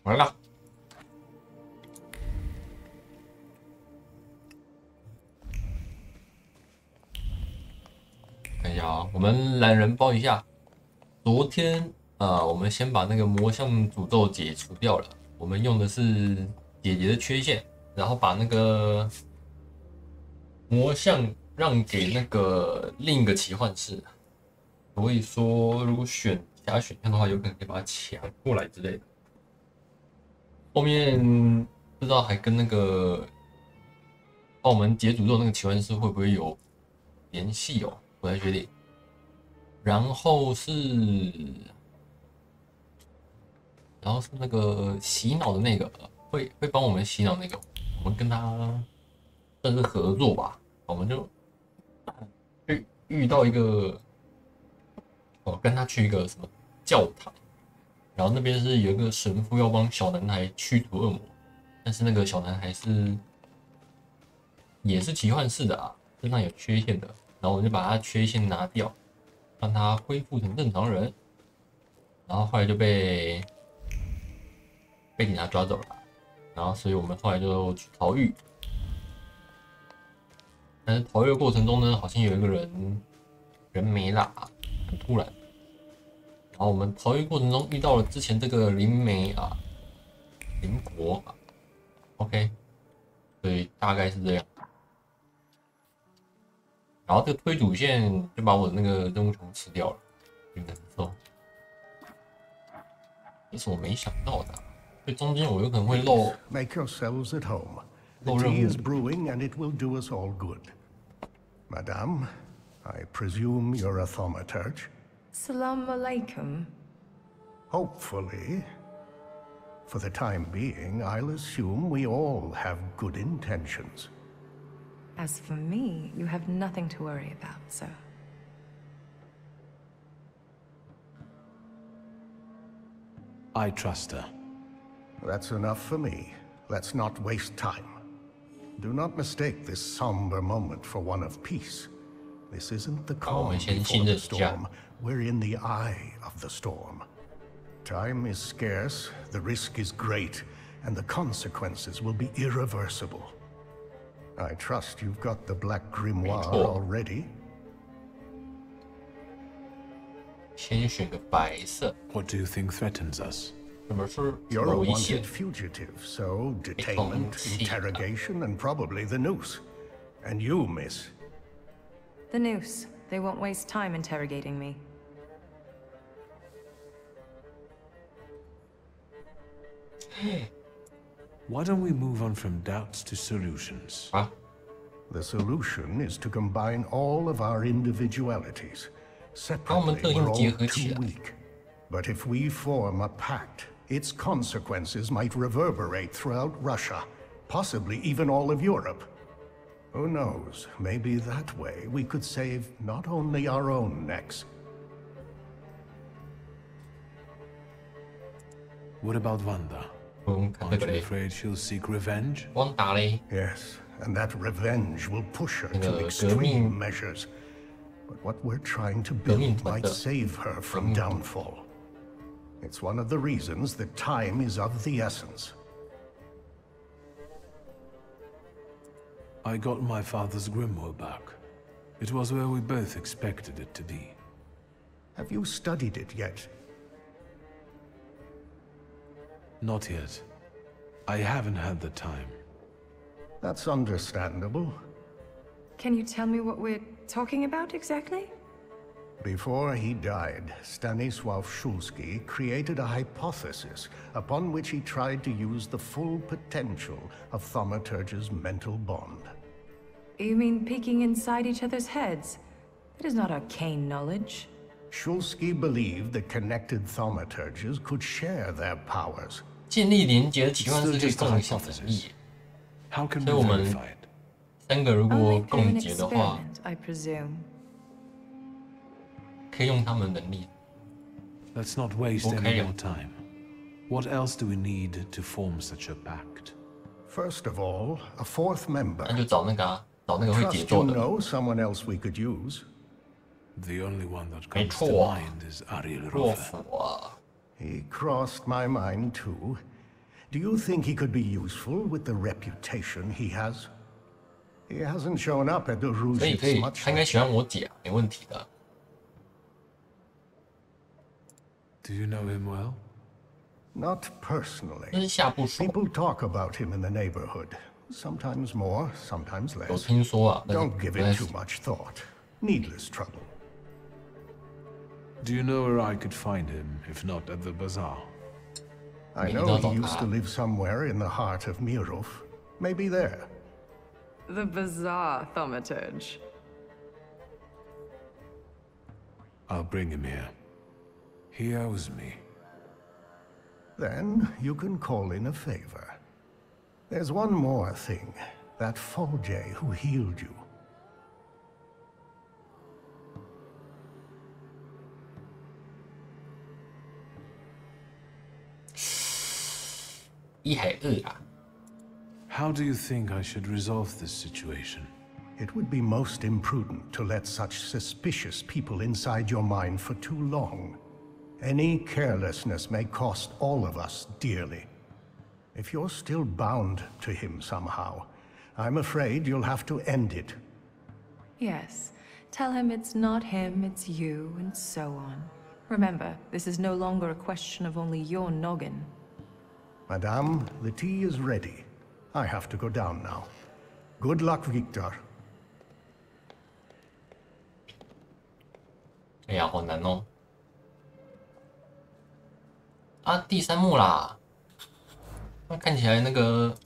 完了。看一下啊，我们懒人包一下。昨天我们先把那个魔像诅咒解除掉了。我们用的是姐姐的缺陷，然后把那个魔像让给那个另一个奇幻士。所以说，如果选其他选项的话，有可能可以把它抢过来之类的。后面不知道还跟那个帮我们解诅咒那个奇幻士会不会有联系哦？不太确定。然后是那个洗脑的那个，会帮我们洗脑那个，我们跟他算是合作吧。我们就遇到一个跟他去一个什么教堂，然后那边是有一个神父要帮小男孩驱除恶魔，但是那个小男孩也是奇幻式的啊，身上有缺陷的，然后我就把他缺陷拿掉，让他恢复成正常人，然后后来就被警察抓走了，然后所以我们后来就去逃狱，但是逃狱的过程中呢，好像有一个人没啦，很突然，然后我们逃狱过程中遇到了之前这个灵媒啊，灵国啊 ，OK， 所以大概是这样。然后这个推主线就把我的那个任务全部吃掉了，有点难受。这是我没想到的，所以中间我有可能会漏 Make yourselves at home. The 漏任 tea 务。 is brewing and it will do us all good. Madame, I presume you're a Thaumaturge? Salam alaikum. Hopefully. For the time being, I'll assume we all have good intentions. As for me, you have nothing to worry about, sir. I trust her. That's enough for me. Let's not waste time. Do not mistake this somber moment for one of peace. This isn't the calm before the storm. We're in the eye of the storm. Time is scarce, the risk is great, and the consequences will be irreversible. I trust you've got the Black Grimoire already. 先选个白色。 What do you think threatens us? 什么是 You're a 危险 wanted fugitive, so detainment, interrogation, and probably the noose. And you, miss. The noose. They won't waste time interrogating me. Why don't we move on from doubts to solutions? 啊？ The solution is to combine all of our individualities. Separately, we're all too weak. But if we form a pact, its consequences might reverberate throughout Russia, possibly even all of Europe. Who knows, maybe that way we could save not only our own necks. What about Wanda? Aren't you afraid she'll seek revenge? 汪达嘞， Yes, and that revenge will push her to extreme measures. But what we're trying to build might save her from downfall. It's one of the reasons that time is of the essence. I got my father's grimoire back. It was where we both expected it to be. Have you studied it yet? Not yet. I haven't had the time. That's understandable. Can you tell me what we're talking about exactly? Before he died, Stanisław Szulski created a hypothesis upon which he tried to use the full potential of Thaumaturge's mental bond. You mean peeking inside each other's heads? It is not arcane knowledge. Szulski believed that connected Thaumaturges could share their powers. 建立连结的奇幻是可以共享能力， How can 所 we 以我们 verify it? 三个如 Only 果 through 共 an 结的话， experiment, I presume. 可以用他们的能力。 Let's not waste Okay. any more time. What else do we need to form such a pact? First of all, a fourth member. 那就找那个啊，找那个会解 Trust 咒 you 的。 know someone else we could use. The only one that 没 comes to 错啊， mind is Ariel 洛 Rufer. 甫啊， He crossed my mind too. Do you think he could be useful with the reputation he has? He hasn't shown up at the Rouges much. 他应该喜欢我姐，没问题的。Do you know him well? Not personally. 这是下部说。 People talk about him in the neighborhood. Sometimes more, sometimes 有 less. 听说啊，但是 Don't give it too much thought. Needless trouble. Do you know where I could find him, if not at the bazaar? I know he used to live somewhere in the heart of Mirov. Maybe there. The bizarre Thaumaturge. I'll bring him here. He owes me. Then you can call in a favor. There's one more thing. That Folge who healed you. 一还二啊。 How do you think I should resolve this situation? It would be most imprudent to let such suspicious people inside your mind for too long. Any carelessness may cost all of us dearly. If you're still bound to him somehow, I'm afraid you'll have to end it. Yes. Tell him it's not him, it's you, and so on. Remember, this is no longer a question of only your noggin. Madame, the tea is ready. I have to go down now. Good luck, Victor. 哎呀，好难哦！啊，第3幕啦。那看起来那个，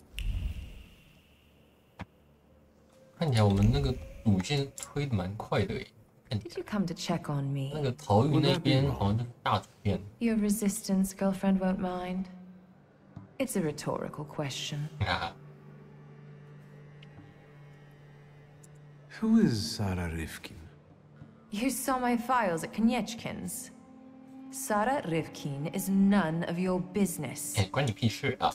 看起来我们那个主线推的蛮快的诶。看起 Did you come to check on me? 那个陶玉那边好像就是大主线。 Your resistance girlfriend won't mind. It's a rhetorical question. Who is Sarah Rivkin? You saw my files at Koniechkin's. Sarah Rivkin is none of your business. 哎，关你屁事啊！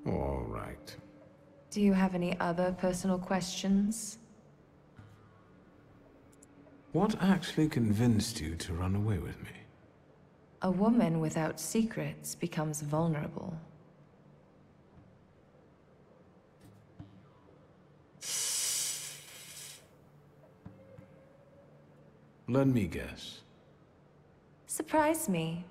All right. Do you have any other personal questions? What actually convinced you to run away with me? A woman without secrets becomes vulnerable. Let me guess. Surprise me.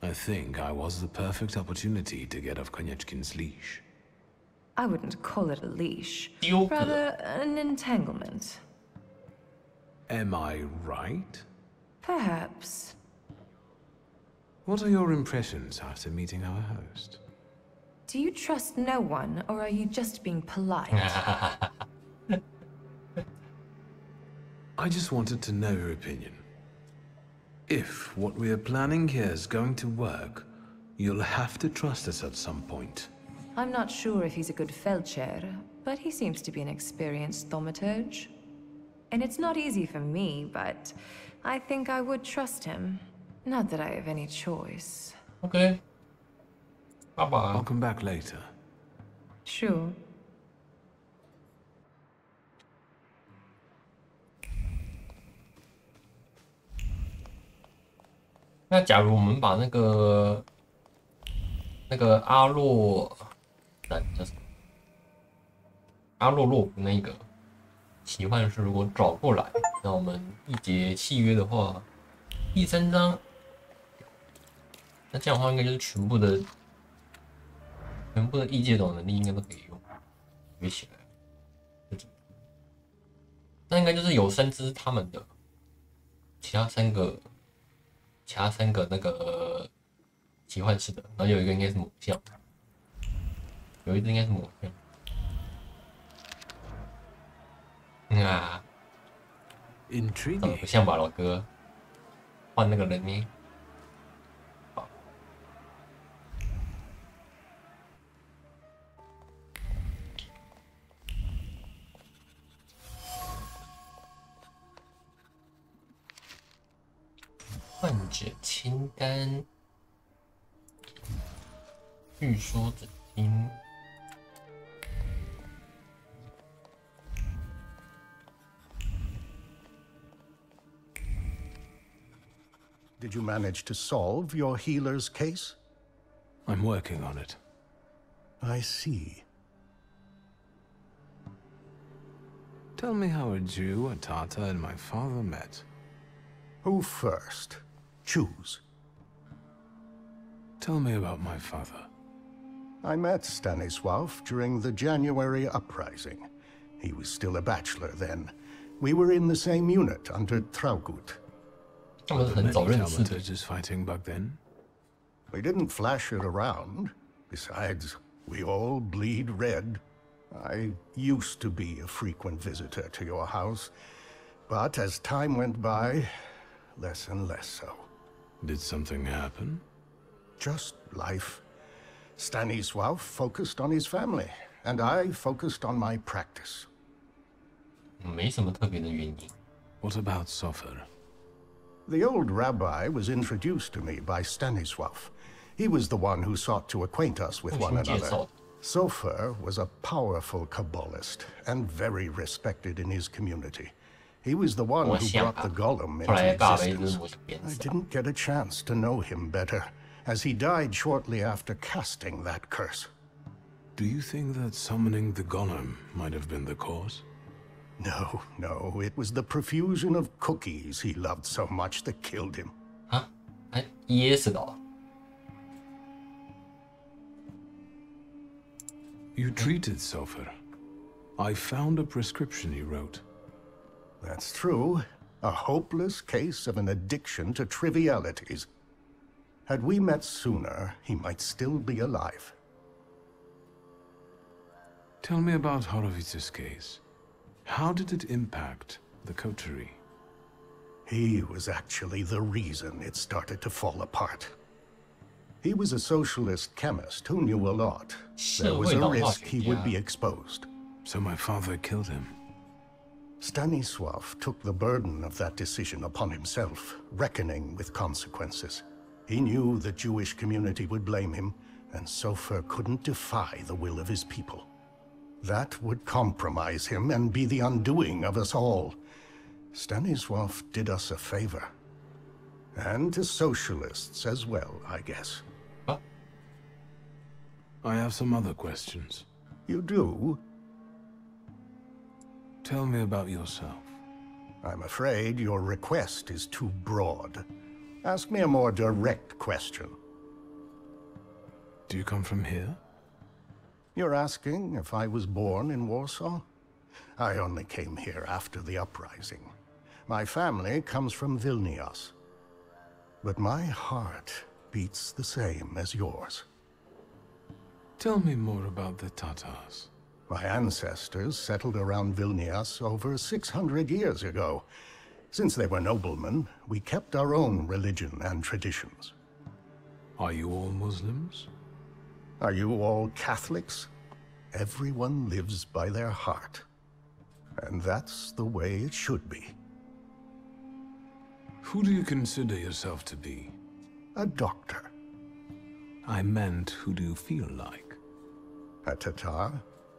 I think I was the perfect opportunity to get off Koniechkin's leash. I wouldn't call it a leash. Yoga. Rather, an entanglement. Am I right? Perhaps. What are your impressions after meeting our host? Do you trust no one, or are you just being polite? I just wanted to know your opinion. If what we are planning here is going to work, you'll have to trust us at some point. I'm not sure if he's a good Feldchair, but he seems to be an experienced Thaumaturge. And it's not easy for me, but I think I would trust him. Not that I have any choice. OK， 拜 I'll 拜。 come back later. Sure. 那假如我们把那个阿洛，叫什么？阿洛洛夫那个奇幻师如果找过来，那我们缔结契约的话，第3章，那这样的话应该就是全部的异界种能力应该都可以用，学起来。那应该就是有3只他们的，其他三个那个奇幻式的，然后有一个应该是母象，有一只应该是母象。啊，长得 Intriguing. 不像吧，老哥？换那个人呢？好，患者清单，据说只听。Did you manage to solve your healer's case? I'm working on it. I see. Tell me how a Jew, a Tatar, and my father met. Who first? Choose. Tell me about my father. I met Stanisław during the January uprising. He was still a bachelor then. We were in the same unit under Thaumaturge. Were there many Thaumaturges fighting back then? We didn't flash it around. Besides, we all bleed red. I used to be a frequent visitor to your house, but as time went by, less and less so. Did something happen? Just life. Stanisław focused on his family, and I focused on my practice. 没什么特别的原因。What about Sofer? The old rabbi was introduced to me by Stanisław. He was the one who sought to acquaint us with one another. Sofer was a powerful Kabbalist and very respected in his community. He was the one who brought the golem into existence. I didn't get a chance to know him better, as he died shortly after casting that curse. Do you think that summoning the golem might have been the cause? No, no, it was the profusion of cookies he loved so much that killed him. 啊，还噎死的哦。You treated Sofer. I found a prescription he wrote. That's true. A hopeless case of an addiction to trivialities. Had we met sooner, he might still be alive. Tell me about Horowitz's case. How did it impact the coterie? He was actually the reason it started to fall apart. He was a socialist chemist who knew a lot. There was a risk he would be exposed. So my father killed him. Stanisław took the burden of that decision upon himself, reckoning with consequences. He knew the Jewish community would blame him, and Sofer couldn't defy the will of his people. That would compromise him and be the undoing of us all. Stanisław did us a favor. And to socialists as well, I guess. What? I have some other questions. You do? Tell me about yourself. I'm afraid your request is too broad. Ask me a more direct question. Do you come from here? You're asking if I was born in Warsaw? I only came here after the uprising. My family comes from Vilnius. But my heart beats the same as yours. Tell me more about the Tatars. My ancestors settled around Vilnius over 600 years ago. Since they were noblemen, we kept our own religion and traditions. Are you all Muslims? Are you all Catholics? Everyone lives by their heart. And that's the way it should be. Who do you consider yourself to be? A doctor. I meant, who do you feel like? A Tatar,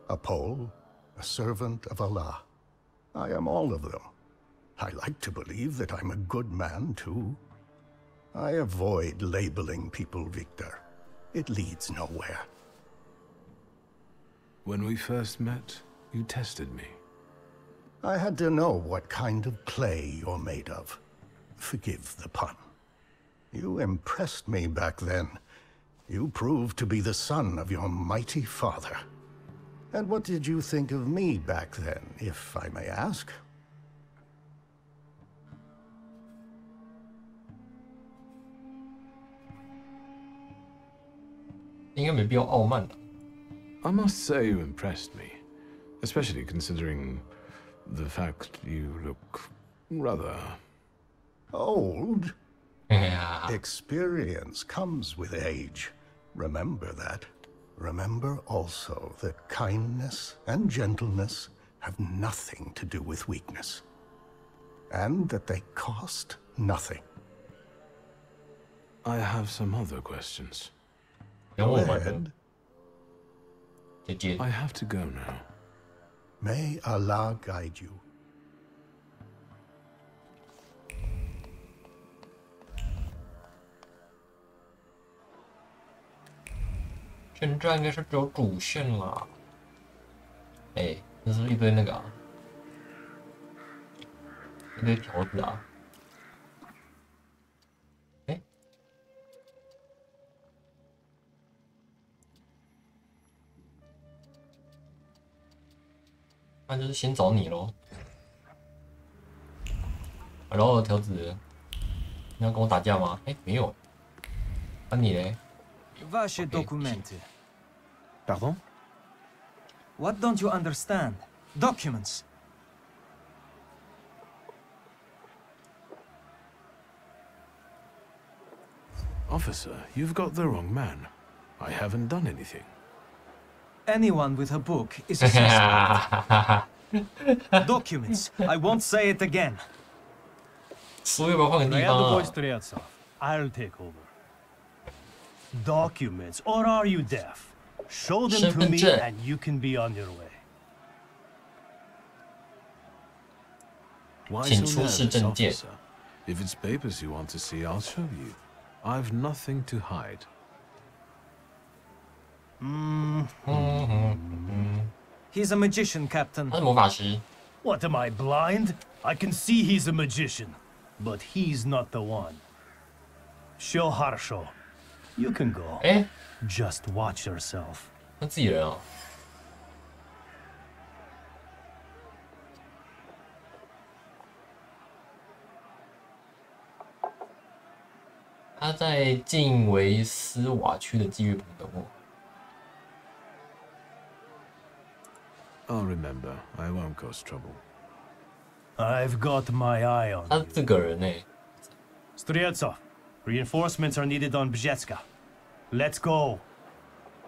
a Pole, a servant of Allah. I am all of them. I like to believe that I'm a good man, too. I avoid labeling people Victor. It leads nowhere. When we first met, you tested me. I had to know what kind of clay you're made of. Forgive the pun. You impressed me back then. You proved to be the son of your mighty father. And what did you think of me back then, if I may ask? 应该没必要傲慢的。I must say you impressed me, especially considering the fact you look rather old. 哎呀， Experience comes with age. Remember that. Remember also that kindness and gentleness have nothing to do with weakness. And that they cost nothing. I have some other questions. Go ahead. I have to go now. May Allah guide you. 现在应该是只有主线啦。哎，这是一堆那个啊，一堆条子啊。哎，那就是先找你咯。然后条子，你要跟我打架吗？哎，没有。那你嘞？ Ваши документы. Pardon? What don't you understand? Documents. Officer, you've got the wrong man. I haven't done anything. Anyone with a book is a suspect. Documents. I won't say it again. 所以要换个地方啊。 I'll take over. Documents, or are you deaf? Show them to me and you can be on your way. Why so nervous, officer? If it's papers you want to see, I'll show you. I've nothing to hide. He's a magician, Captain. 他是魔法师。 What, am I blind? I can see he's a magician, but he's not the one. Show Harsho. You can go. 哎， Just watch yourself. 他自己人哦。他在近维斯瓦区的基约棚等我。 I'll remember. I won't cause trouble. I've got my eye on 他 you. 这个人呢？ Stryetsov, reinforcements are needed on Bzetska. Let's go.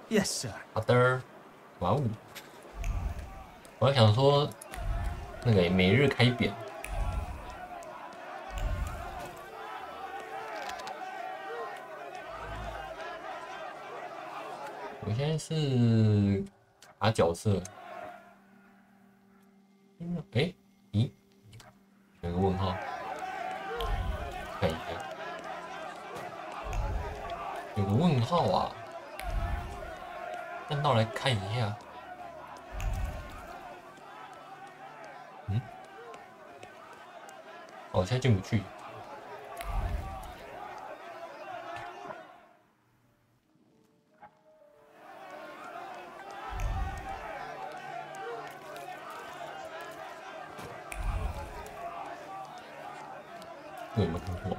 Yes, sir. 好的。哇哦！我还想说，那个每日开扁。我现在是打角色。哎，咦？有个问号。看一下。有个问号啊！按到来看一下。嗯？哦，现在进不去。有没有看错？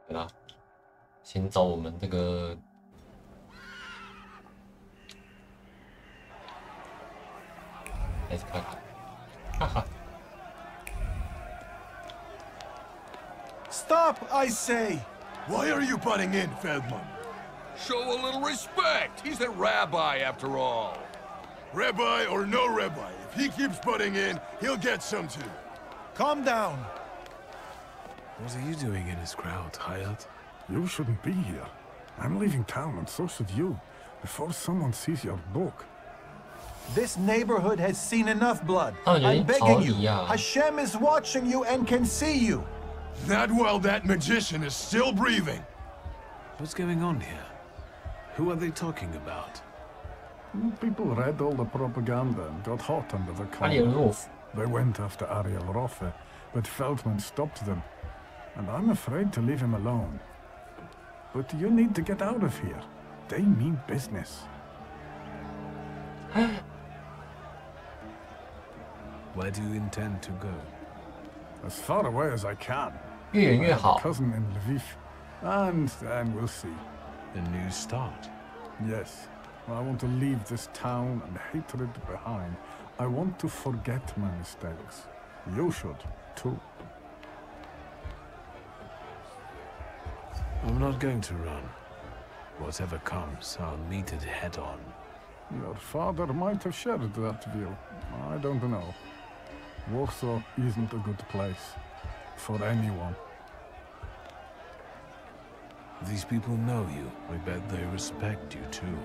对啦，先找我们这个还是看看，哈哈。 Stop, I say! Why are you butting in, Feldman? Show a little respect. He's a rabbi, after all. Rabbi or no rabbi, if he keeps butting in, he'll get some too. Calm down. What are you doing in his crowd, Hayat? You shouldn't be here. I'm leaving town, and so should you, before someone sees your book. This neighborhood has seen enough blood. 他们有 I'm 点吵 begging 你 you. 呀。 Hashem is watching you and can see you. Not while that magician is still breathing. What's going on here? Who are they talking about? People read all the propaganda and got hot under the 阿里尔 collar. 洛夫， They went after Ariel Roffe, but Feldman stopped them. And I'm afraid to leave him alone. But you need to get out of here. They mean business. Where do you intend to go? As far away as I can. 越远 I 越 have a 好。 cousin in Lviv. And then we'll see. A new start. Yes, I want to leave this town and hatred behind. I want to forget my mistakes. You should, too. I'm not going to run. Whatever comes, I'll meet it head on. Your father might have shared that view. I don't know. Warsaw isn't a good place. for anyone. These people know you. I bet they respect you too.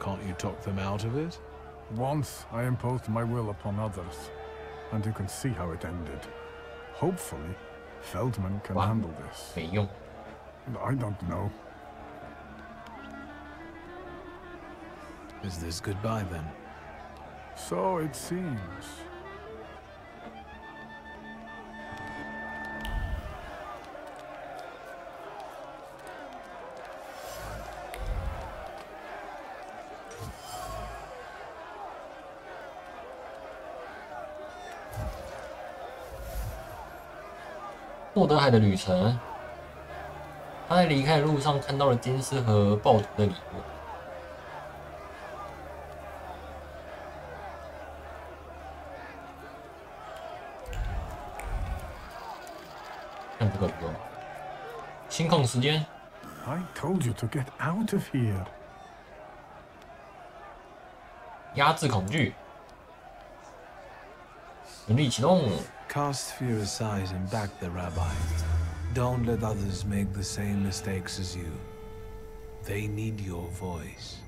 Can't you talk them out of it? Once I imposed my will upon others, and you can see how it ended. Hopefully, Feldman can handle this. I don't know. Is this goodbye then? So it seems. 莫德海的旅程，他在离开的路上看到了金丝和暴徒的礼物。看这个不用。心控时间。I told you to get out of here. 压制恐惧。能力启动。 Cast fear aside and back the rabbi. Don't let others make the same mistakes as you. They need your voice.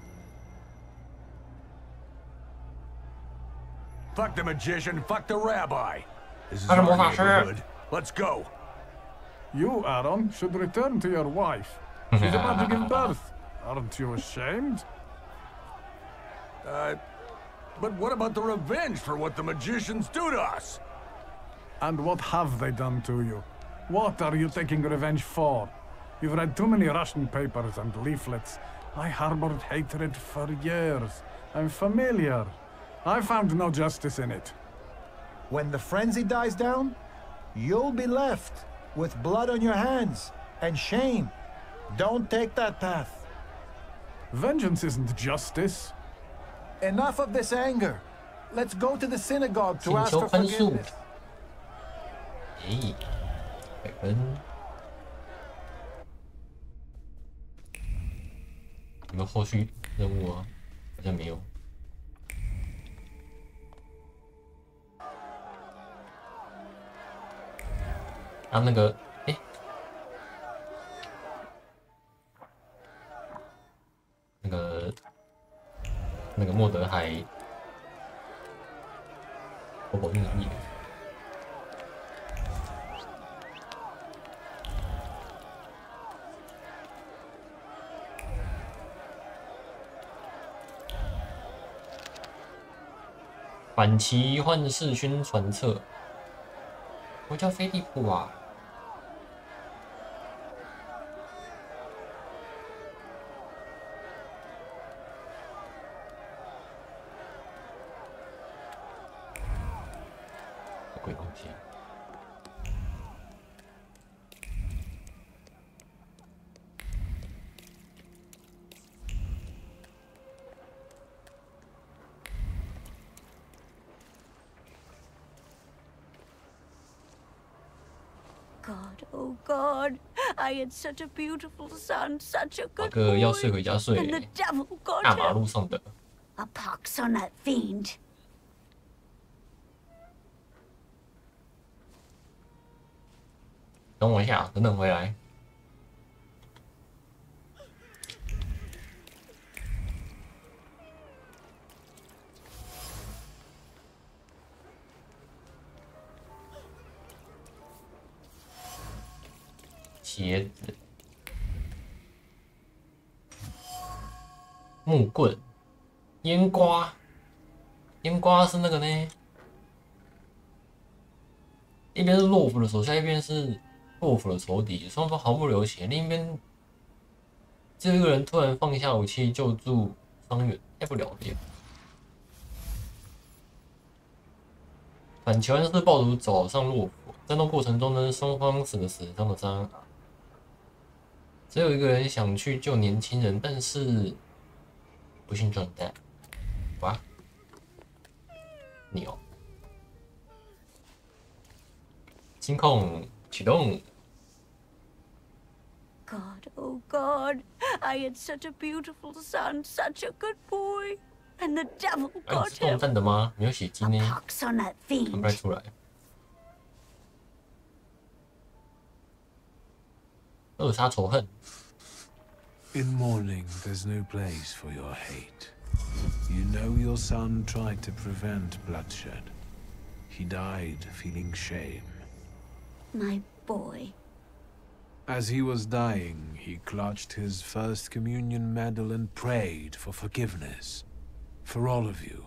Fuck the magician, fuck the rabbi. This is our neighborhood. Let's go. You, Aaron, should return to your wife. She's about to give birth. Aren't you ashamed? But what about the revenge for what the magicians do to us? And what have they done to you? What are you taking revenge for? You've read too many Russian papers and leaflets. I harbored hatred for years. I'm familiar. I found no justice in it. When the frenzy dies down, you'll be left with blood on your hands and shame. Don't take that path. Vengeance isn't justice. Enough of this anger. Let's go to the synagogue to ask for forgiveness. 100分。有没有后续任务啊？好像没有。啊，那个，那个莫德海，我保命能力。 反奇幻视宣传册，我叫飞利浦啊。鬼东西啊！God, oh God, I had such a beautiful son, such a good 哥要 boy, 睡回家睡 and the devil got 大马 him. 路上的。 A pox on that fiend. 等我一下，等等回来。茄子、木棍、烟瓜，烟瓜是那个呢？一边是洛夫的手下，一边是洛夫的仇敌，双方毫不流血。另一边，只有一个人突然放下武器救助伤员，太不了解。反奇幻式暴徒找上洛夫，战斗过程中呢，双方死的死，伤的伤。 只有一个人想去救年轻人，但是不幸中弹。哇！你哦，心控启动。God, oh God, I had such a beautiful son, such a good boy, and the devil 你 got 是动 him. 弹的吗？没有血迹呢， A pox on that 看不太 fiend. 出来。扼杀仇恨。In mourning, there's no place for your hate. You know your son tried to prevent bloodshed. He died feeling shame. My boy. As he was dying, he clutched his First Communion medal and prayed for forgiveness. For all of you.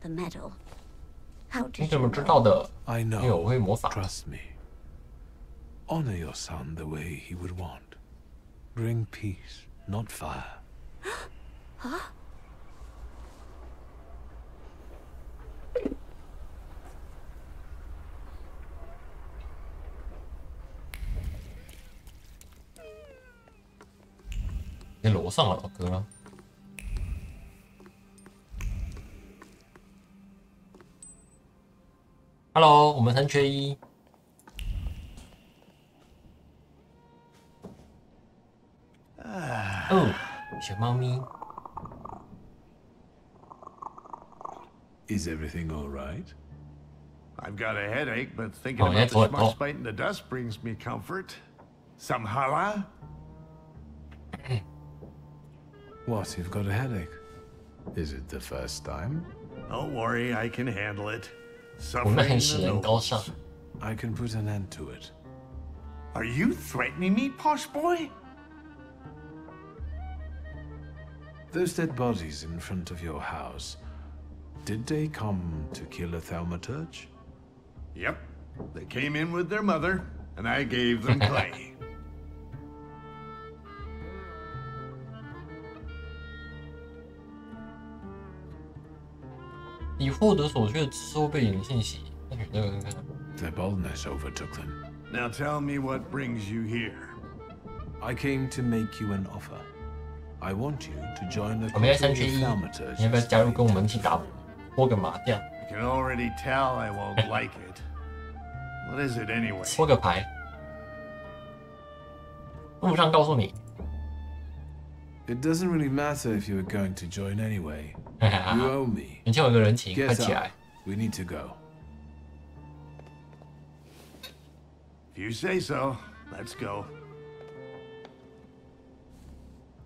The medal. How 你 did 怎 you 么知道 know? 的？ I 因为我 know. 会魔法。 Trust me. Honor your son the way he would want. Bring peace, not fire. Huh? 在楼上了，老哥。Hello， 我们3缺1。哦，小猫咪。 Is everything all right? I've got a headache, but thinking about the schmucks biting the dust brings me comfort. Some hala? What, you've got a headache? Is it the first time? Don't worry, I can handle it. 我们很 Suffering 使 the 人高尚。 nobles. I can put an end to it. Are you threatening me, posh boy? Those dead bodies in front of your house, did they come to kill a Thaumaturge? Yep. They came in with their mother, and I gave them clay. 已获得所需的知识或背景信息。那选这个看看。 Their boldness overtook them. Now tell me what brings you here. I came to make you an offer. I want you to join the 我们要3 cause 缺 of 1， Thaumaturge. 你要不要加入跟我们一起打拨个麻将？ I can already tell I won't like it. What is it anyway? 搓个牌。路上告诉你。 It doesn't really matter if you are going to join anyway. You owe me. 你欠我个人情，快 Get 起 up. 来！ We need to go. If you say so, let's go.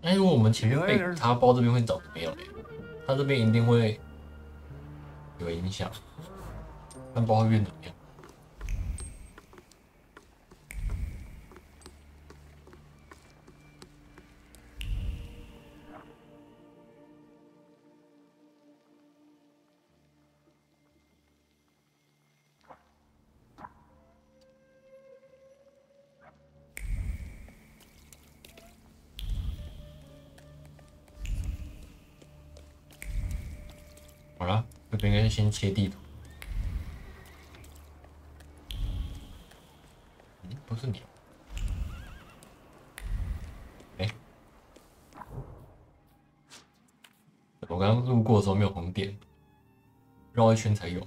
那如果我们前面被他包这边会找怎么样嘞？他这边一定会有影响，但不知道会变怎么样。好了，这边应该先切地图。不是你。我刚刚路过的时候没有红点，绕一圈才有。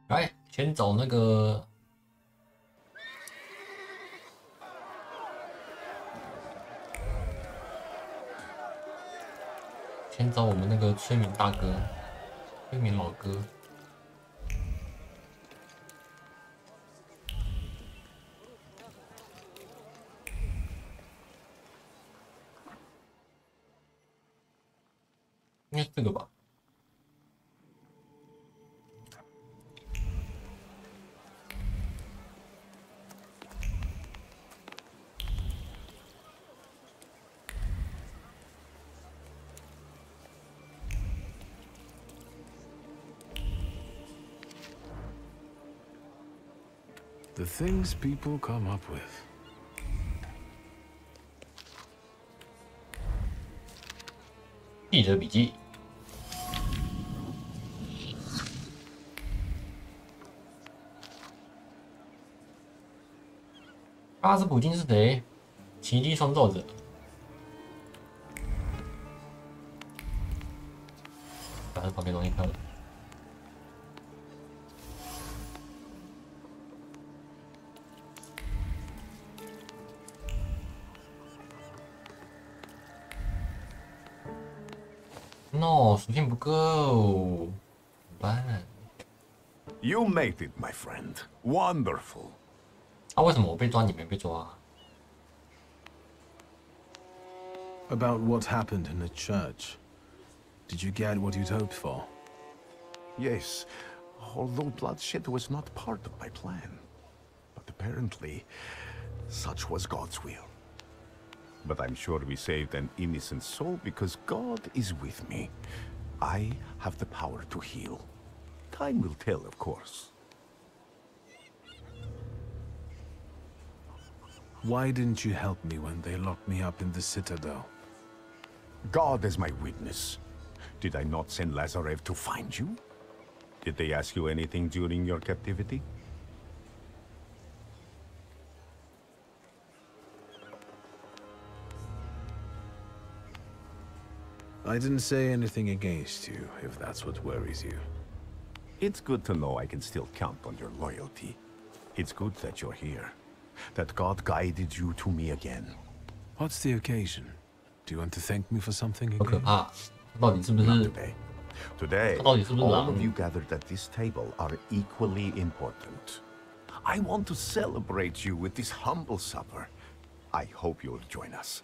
来，先找那个。 先找我们那个催眠大哥，催眠老哥。应该是这个吧。 The things people come up with. 记者笔记。巴斯普京是谁？奇迹创造者。把这旁边东西看了。 No， 属性不够，怎么办？ You made it, my friend. Wonderful. 啊，为什么我被抓，你没被抓啊？ About what happened in the church. Did you get what you'd hoped for? Yes, although bloodshed was not part of my plan. But apparently, such was God's will. But I'm sure we saved an innocent soul because God is with me. I have the power to heal. Time will tell, of course. Why didn't you help me when they locked me up in the Citadel? God is my witness. Did I not send Lazarev to find you? Did they ask you anything during your captivity? I didn't say anything against you, if that's what worries you. It's good to know I can still count on your loyalty. It's good that you're here. That God guided you to me again. What's the occasion? Do you want to thank me for something again? Not today. Today, all of you gathered at this table are equally important. I want to celebrate you with this humble supper. I hope you'll join us.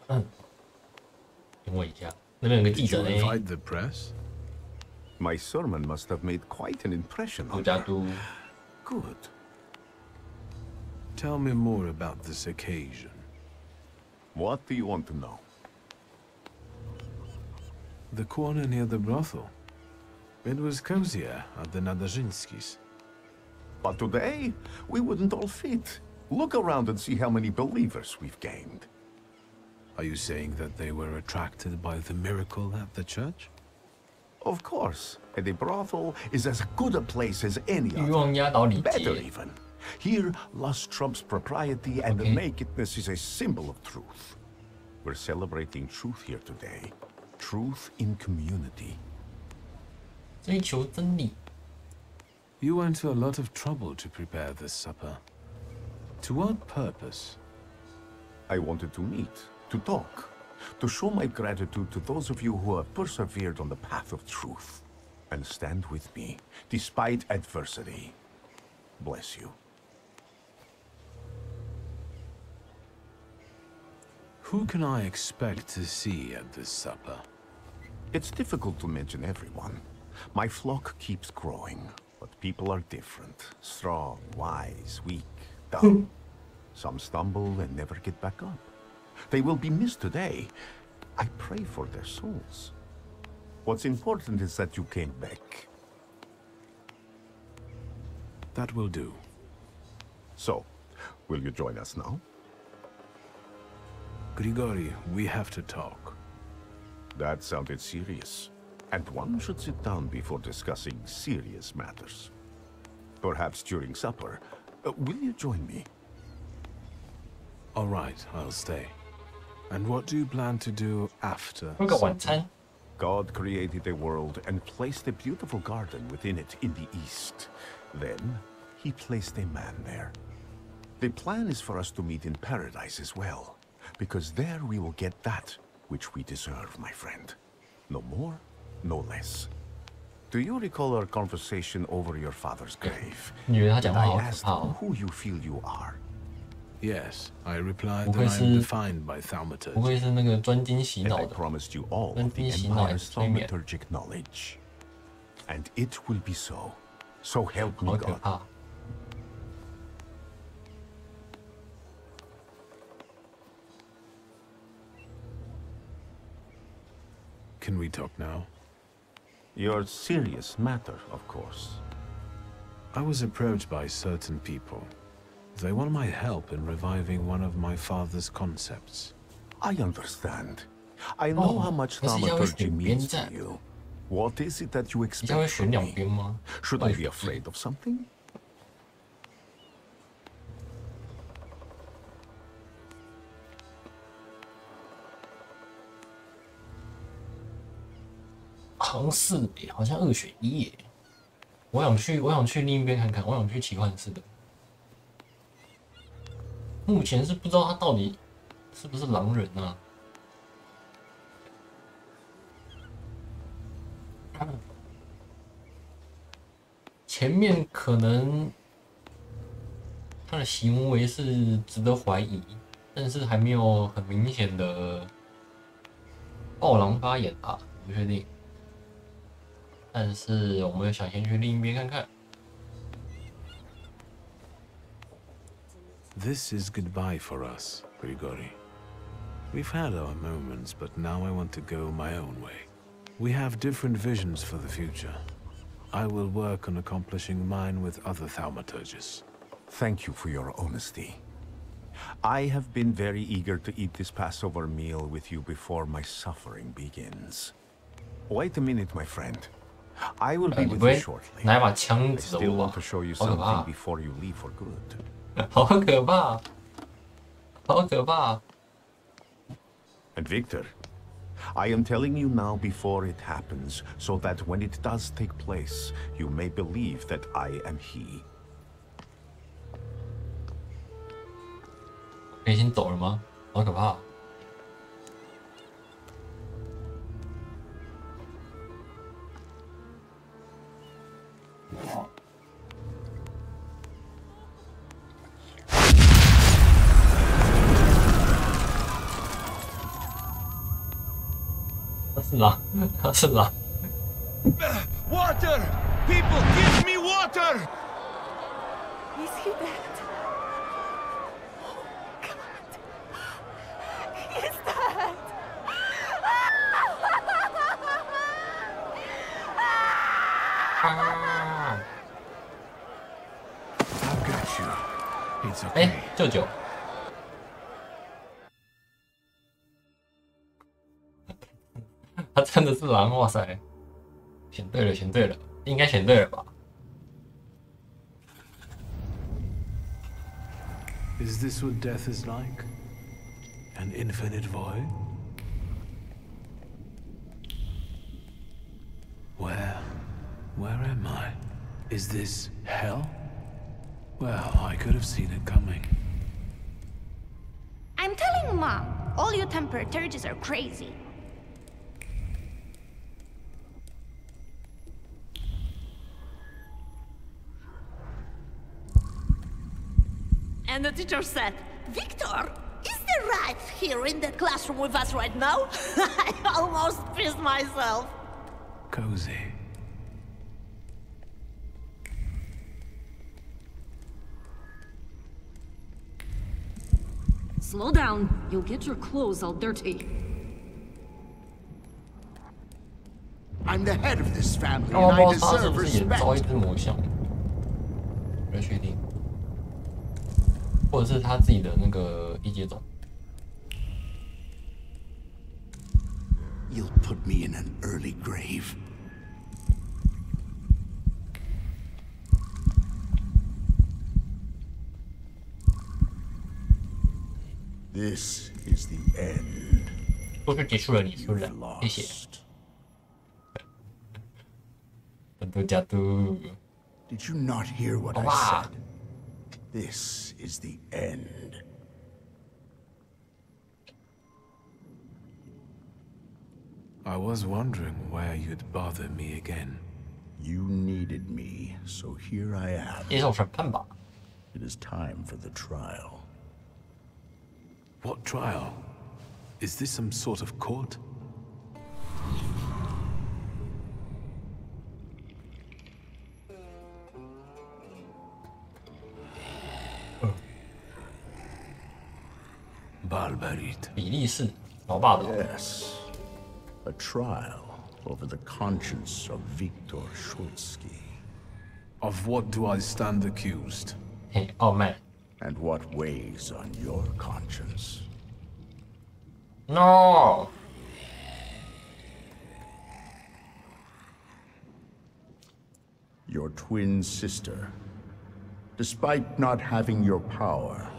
等我一下，那边有个记者呢。Did you invite the press? My sermon must have made quite an impression on you. Good. Tell me more about this occasion. What do you want to know? The corner near the brothel. It was cozier at the Nadazhinskis. But today, we wouldn't all fit. Look around and see how many believers we've gained. Are you saying that they were attracted by the miracle at the church? Of course. And the brothel is as good a place as any other. Better even. Here, lust trumps propriety, and the nakedness is a symbol of truth. We're celebrating truth here today. Truth in community. 追求真理。You went to a lot of trouble to prepare this supper. To what purpose? I wanted to meet, to talk, to show my gratitude to those of you who have persevered on the path of truth, and stand with me, despite adversity. Bless you. Who can I expect to see at this supper? It's difficult to mention everyone. My flock keeps growing, but people are different. Strong, wise, weak, dumb. Some stumble and never get back up. They will be missed today. I pray for their souls. What's important is that you came back. That will do. So, will you join us now? Grigori, we have to talk. That sounded serious. And one should sit down before discussing serious matters. Perhaps during supper. Will you join me? All right, I'll stay. And what do you plan to do after? God created a world and placed a beautiful garden within it in the east. Then, he placed a man there. The plan is for us to meet in paradise as well, because there we will get that which we deserve, my friend. No more, no less. Do you recall our conversation over your father's grave? And I asked who you feel you are. Yes, I replied that I am defined by Thaumaturge. And I promised you all of the Empire's Thaumaturgic knowledge. And it will be so. So help me God. Can we talk now? Your serious matter, of course. I was approached by certain people. They want my help in reviving one of my father's concepts. I understand. I know how much Thaumaturgy means to you. What is it that you expect from me? Should I be afraid of something?好像2选1耶。我想去另一边看看，我想去奇幻士的。目前是不知道他到底是不是狼人啊？前面可能他的行为是值得怀疑，但是还没有很明显的暴狼发言啊，不确定。但是我们想先去另一边看看。This is goodbye for us, Grigori. We've had our moments, but now I want to go my own way. We have different visions for the future. I will work on accomplishing mine with other Thaumaturges. Thank you for your honesty. I have been very eager to eat this Passover meal with you before my suffering begins. Wait a minute, my friend. I will be with you shortly. I still want to show you something before you leave for good. 好可怕，好可怕。And Victor, I am telling you now before it happens, so that when it does take place, you may believe that I am he. 可以先走了吗？好可怕。他是狼，他是狼。Water! People, give me water! Is he dead? Oh, God. He's dead. I've got you. It's 哎 okay.，舅舅。他真的是狼，哇塞！选对了，选对了，应该选对了吧？ Is this what death is like? An infinite void? Where am I? Is this hell? Well, I could have seen it coming. I'm telling Mom, all you Thaumaturges are crazy. And the teacher said, Victor, is there rats here in the classroom with us right now? I almost pissed myself. Cozy. Slow down. You'll get your clothes all dirty. I'm the head of this family, 但我 and 不 I 知道他是 deserve 不是也招一 respect. 只魔像，不太确定，或者是他自己的那个异界种。 You'll put me in an early grave. This is the end. 故事结束了，你输了，谢谢。Did you not hear what I said? This is the end. I was wondering where you'd bother me again. You needed me, so here I am. 接受审判吧。 It is time for the trial. What trial? Is this some sort of court? Barbarit. 比利时，老霸道。 Yes. A trial over the conscience of Viktor Shulsky. Of what do I stand accused? Hey, oh man. And what weighs on your conscience? No. Your twin sister. Despite not having your power,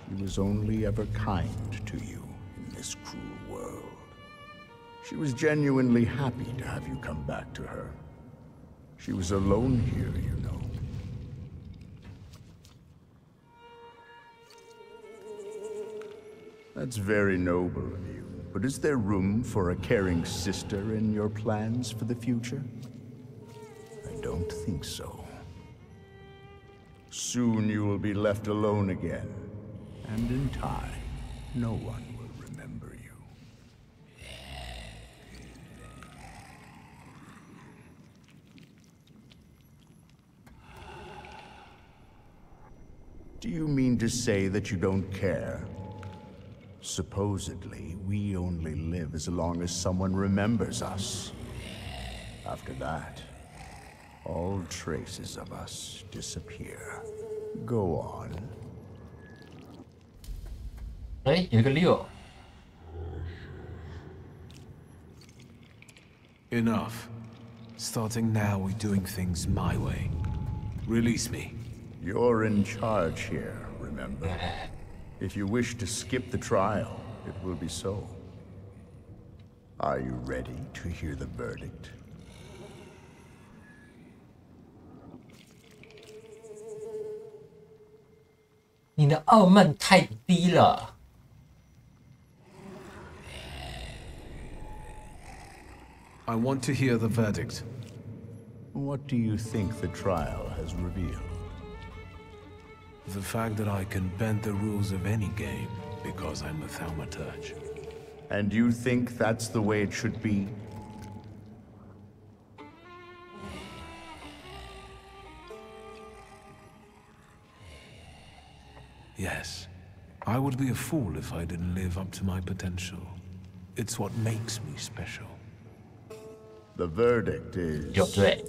she was only ever kind to you in this cruel world. She was genuinely happy to have you come back to her. She was alone here, you know. That's very noble of you. But is there room for a caring sister in your plans for the future? I don't think so. Soon you will be left alone again, And in time, no one will remember you. Do you mean to say that you don't care? Supposedly, we only live as long as someone remembers us. After that, all traces of us disappear. Go on. 哎，有个6。Enough. Starting now, we're doing things my way. Release me. You're in charge here, remember? If you wish to skip the trial, it will be so. Are you ready to hear the verdict? 你的傲慢太低了。I want to hear the verdict. What do you think the trial has revealed? The fact that I can bend the rules of any game because I'm a Thaumaturge. And you think that's the way it should be? Yes. I would be a fool if I didn't live up to my potential. It's what makes me special. The verdict is... 有对。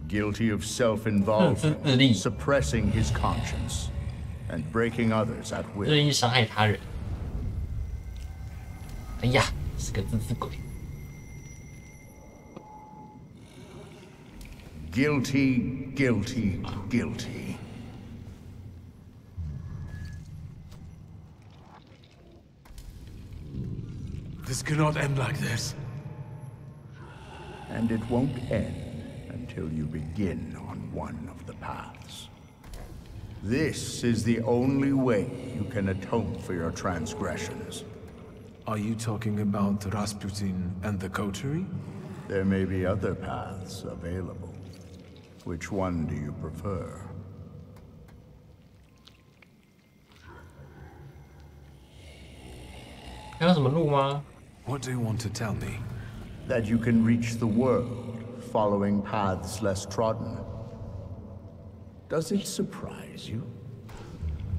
Guilty of self-involvement, suppressing his conscience, and breaking others at will. 任意伤害他人。哎呀，是个自私鬼。 Guilty, guilty, guilty. This cannot end like this. And it won't end until you begin on one of the paths. This is the only way you can atone for your transgressions. Are you talking about Rasputin and the coterie? There may be other paths available. Which one do you prefer? What do you want to tell me? That you can reach the world, following paths less trodden. Does it surprise you?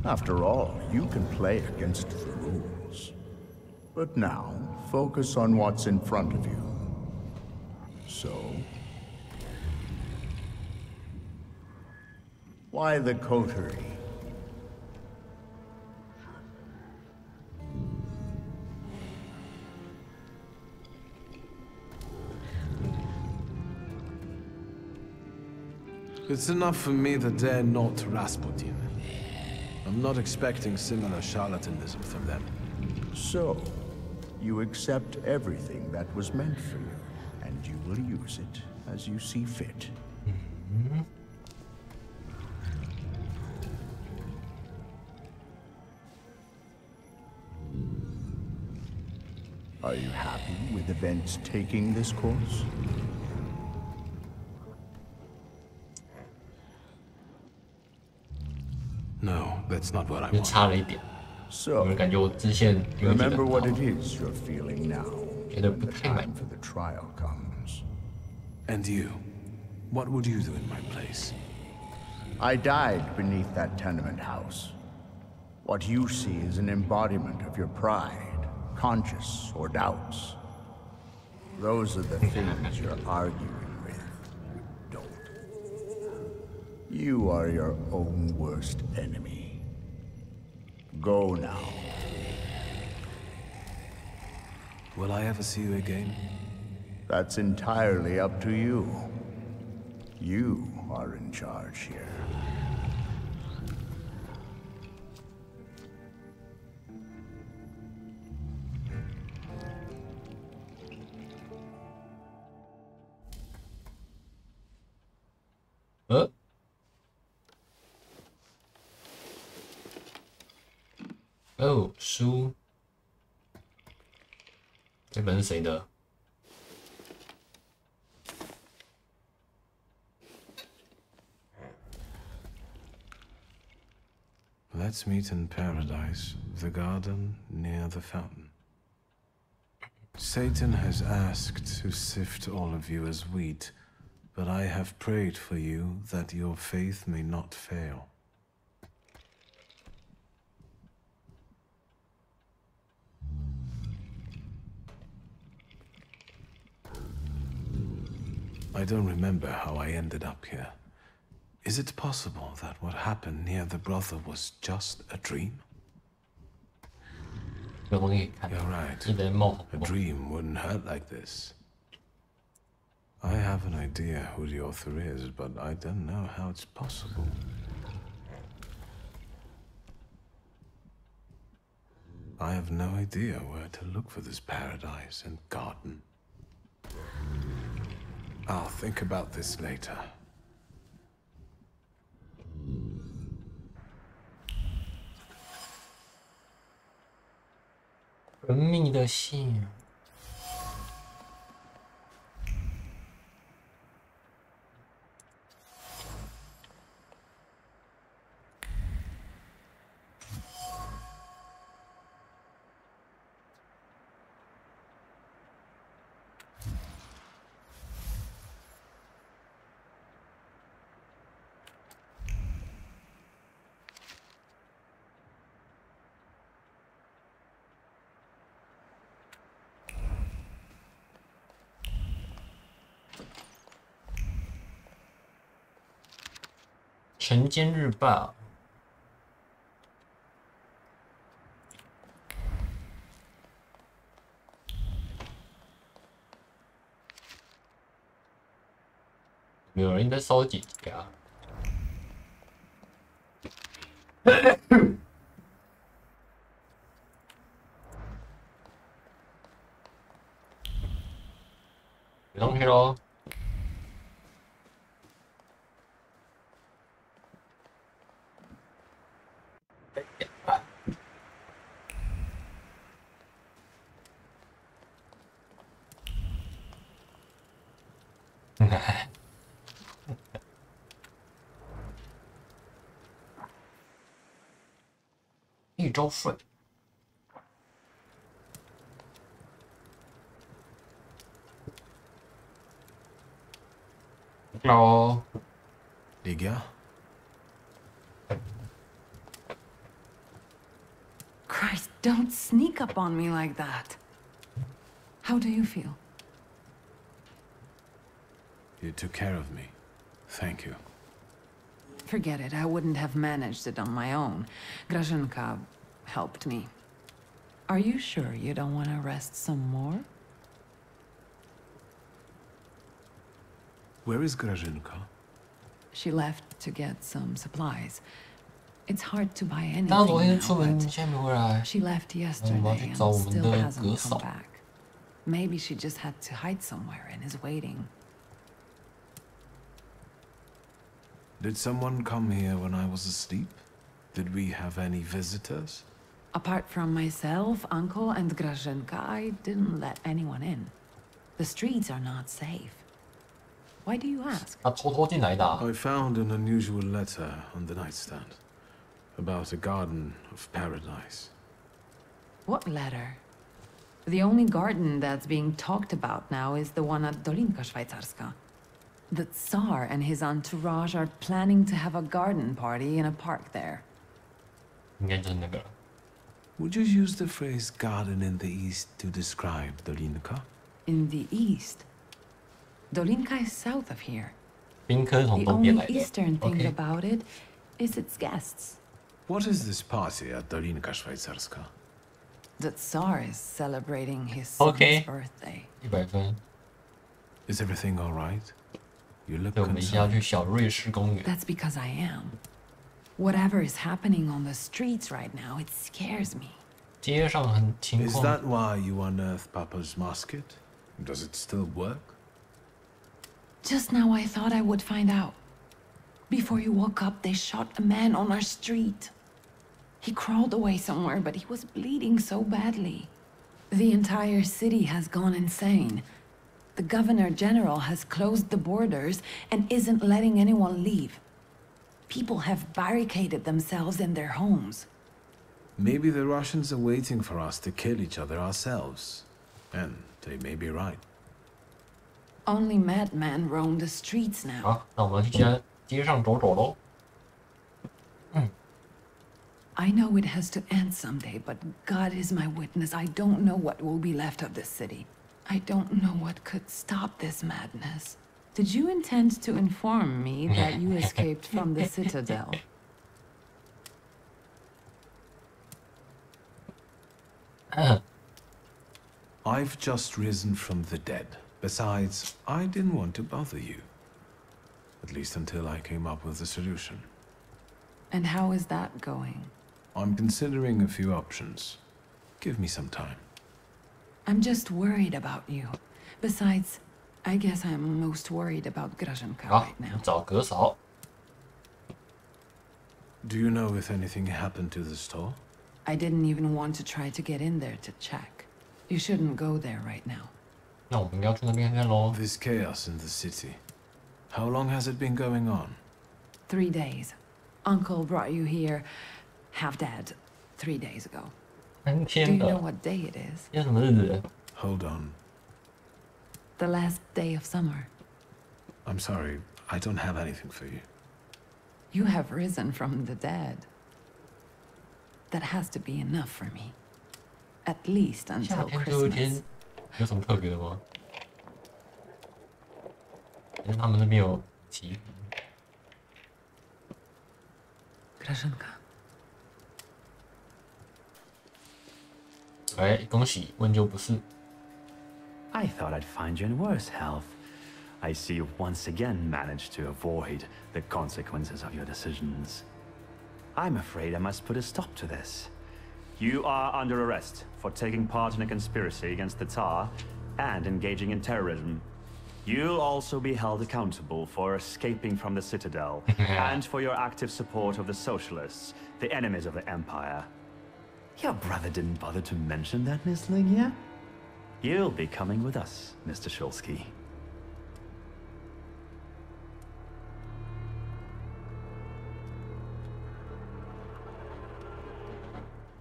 After all, you can play against the rules. But now, focus on what's in front of you. So... why the coterie? It's enough for me that they're not Rasputin. I'm not expecting similar charlatanism from them. So, you accept everything that was meant for you, and you will use it as you see fit. Are you happy with events taking this course? No, that's not what I want. 差了一点。 So, 我感觉我支线有点 remember what it is you're feeling now. 觉得 When 不 the 太满 time for the trial comes. And you? What would you do in my place? I died beneath that tenement house. What you see is an embodiment of your pride, conscience, or doubts. Those are the things you're arguing with. You don't. You are your own worst enemy. Go now. Will I ever see you again? That's entirely up to you. You are in charge here. Oh, 书，这本是谁的？ Let's meet in paradise, the garden near the fountain. Satan has asked to sift all of you as wheat, but I have prayed for you that your faith may not fail. I don't remember how I ended up here. Is it possible that what happened near the brothel was just a dream? You're right. A dream wouldn't hurt like this. I have an idea who the author is, but I don't know how it's possible. I have no idea where to look for this paradise and garden. I'll think about this later. 神秘的信。晨间日报。有人在烧姐姐啊！有东西喽！ 一周税。Hello。Ligia? Christ, don't sneak up on me like that. How do you feel? You took care of me. Thank you. Forget it. I wouldn't have managed it on my own. Grażynka helped me. Are you sure you don't want to rest some more? Where is Grażynka? She left to get some supplies. It's hard to buy anything now, but she left yesterday and still hasn't come back. Maybe she just had to hide somewhere and is waiting. Did someone come here when I was asleep? Did we have any visitors? Apart from myself, Uncle, and Grażynka, I didn't let anyone in. The streets are not safe. Why do you ask? I found an unusual letter on the nightstand about a garden of paradise. What letter? The only garden that's being talked about now is the one at Dolinka Szwajcarska. The Tsar and his entourage are planning to have a garden party in a park there. Would you use the phrase garden in the east to describe Dolinka? In the east? Dolinka is south of here. The 宾客从东边来的。 only eastern thing about it is its guests. What is this party at Dolinka Szwajcarska? The Tsar is celebrating his son's birthday. 100分。 Is everything all right? You look 对，我们一下 concerned. 去小瑞士公园。 That's because I am. Whatever is happening on the streets right now, it scares me. 街上很情 Is 况。 that why you unearthed Papa's musket? Does it still work? Just now I thought I would find out. Before you woke up, they shot a man on our street. He crawled away somewhere, but he was bleeding so badly. The entire city has gone insane. The Governor General has closed the borders and isn't letting anyone leave. People have barricaded themselves in their homes. Maybe the Russians are waiting for us to kill each other ourselves. And they may be right. Only madmen roam the streets now. 好，那我们去街上走走喽。I know it has to end someday, but God is my witness. I don't know what will be left of this city. I don't know what could stop this madness. Did you intend to inform me that you escaped from the Citadel? I've just risen from the dead. Besides, I didn't want to bother you. At least until I came up with a solution. And how is that going? I'm considering a few options. Give me some time. I'm just worried about you. Besides, I guess I'm most worried about Grashenka right now. 找哥嫂。Do you know if anything happened to the store? I didn't even want to try to get in there to check. You shouldn't go there right now. 那我们要去那边看看喽。 This chaos in the city. How long has it been going on? 3 days. Uncle brought you here, half dead, 3 days ago. Do you know what day it is? 今天什么日子 Hold on. The last day of summer. I'm sorry, I don't have anything for you. You have risen from the dead. That has to be enough for me. At least 夏 until 天最后一 Christmas. 天有什么特别的吗？因为他们那边有祈福。 Grashenka. 哎，恭喜，问就不是。 I thought I'd find you in worse health. I see you've once again managed to avoid the consequences of your decisions. I'm afraid I must put a stop to this. You are under arrest for taking part in a conspiracy against the Tsar and engaging in terrorism. You'll also be held accountable for escaping from the Citadel and for your active support of the Socialists, the enemies of the Empire. Your brother didn't bother to mention that, Miss Lingia? You'll be coming with us, Mr. Shulsky.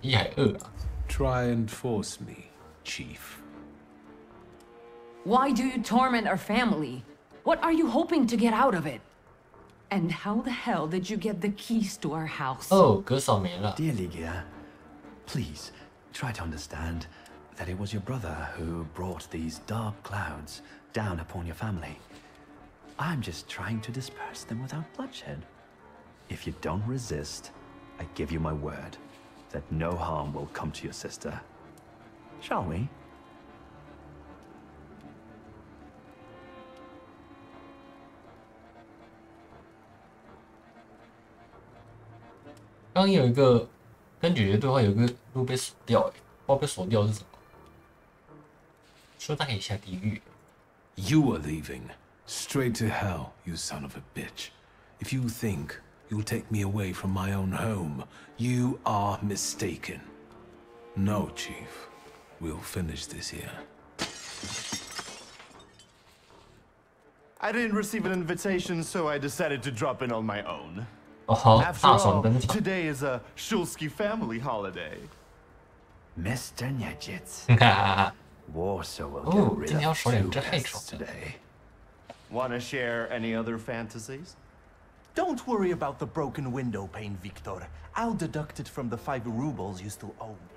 一还二啊！ Try and force me, Chief. Why do you torment our family? What are you hoping to get out of it? And how the hell did you get the keys to our house? 哦，哥嫂没了。 Dear Ligia, please try to understand that it was your brother who brought these dark clouds down upon your family. I'm just trying to disperse them without bloodshed. If you don't resist, I give you my word that no harm will come to your sister. Shall we? 刚刚有一个跟姐姐对话，有一个路被锁掉，哎，不知道被锁掉是什么。说他可以下地狱。 You are leaving. Straight to hell, you son of a bitch. If you think you'll take me away from my own home, you are mistaken. No, Chief. We'll finish this here. I didn't receive an invitation, so I decided to drop in on my own. After all, today is a Shulsky family holiday. Mr. Nyajits. Warsaw will get rid of 2 guests today. Want to share any other fantasies? Don't worry about the broken window pane, Victor. I'll deduct it from the 5 rubles you still owe me.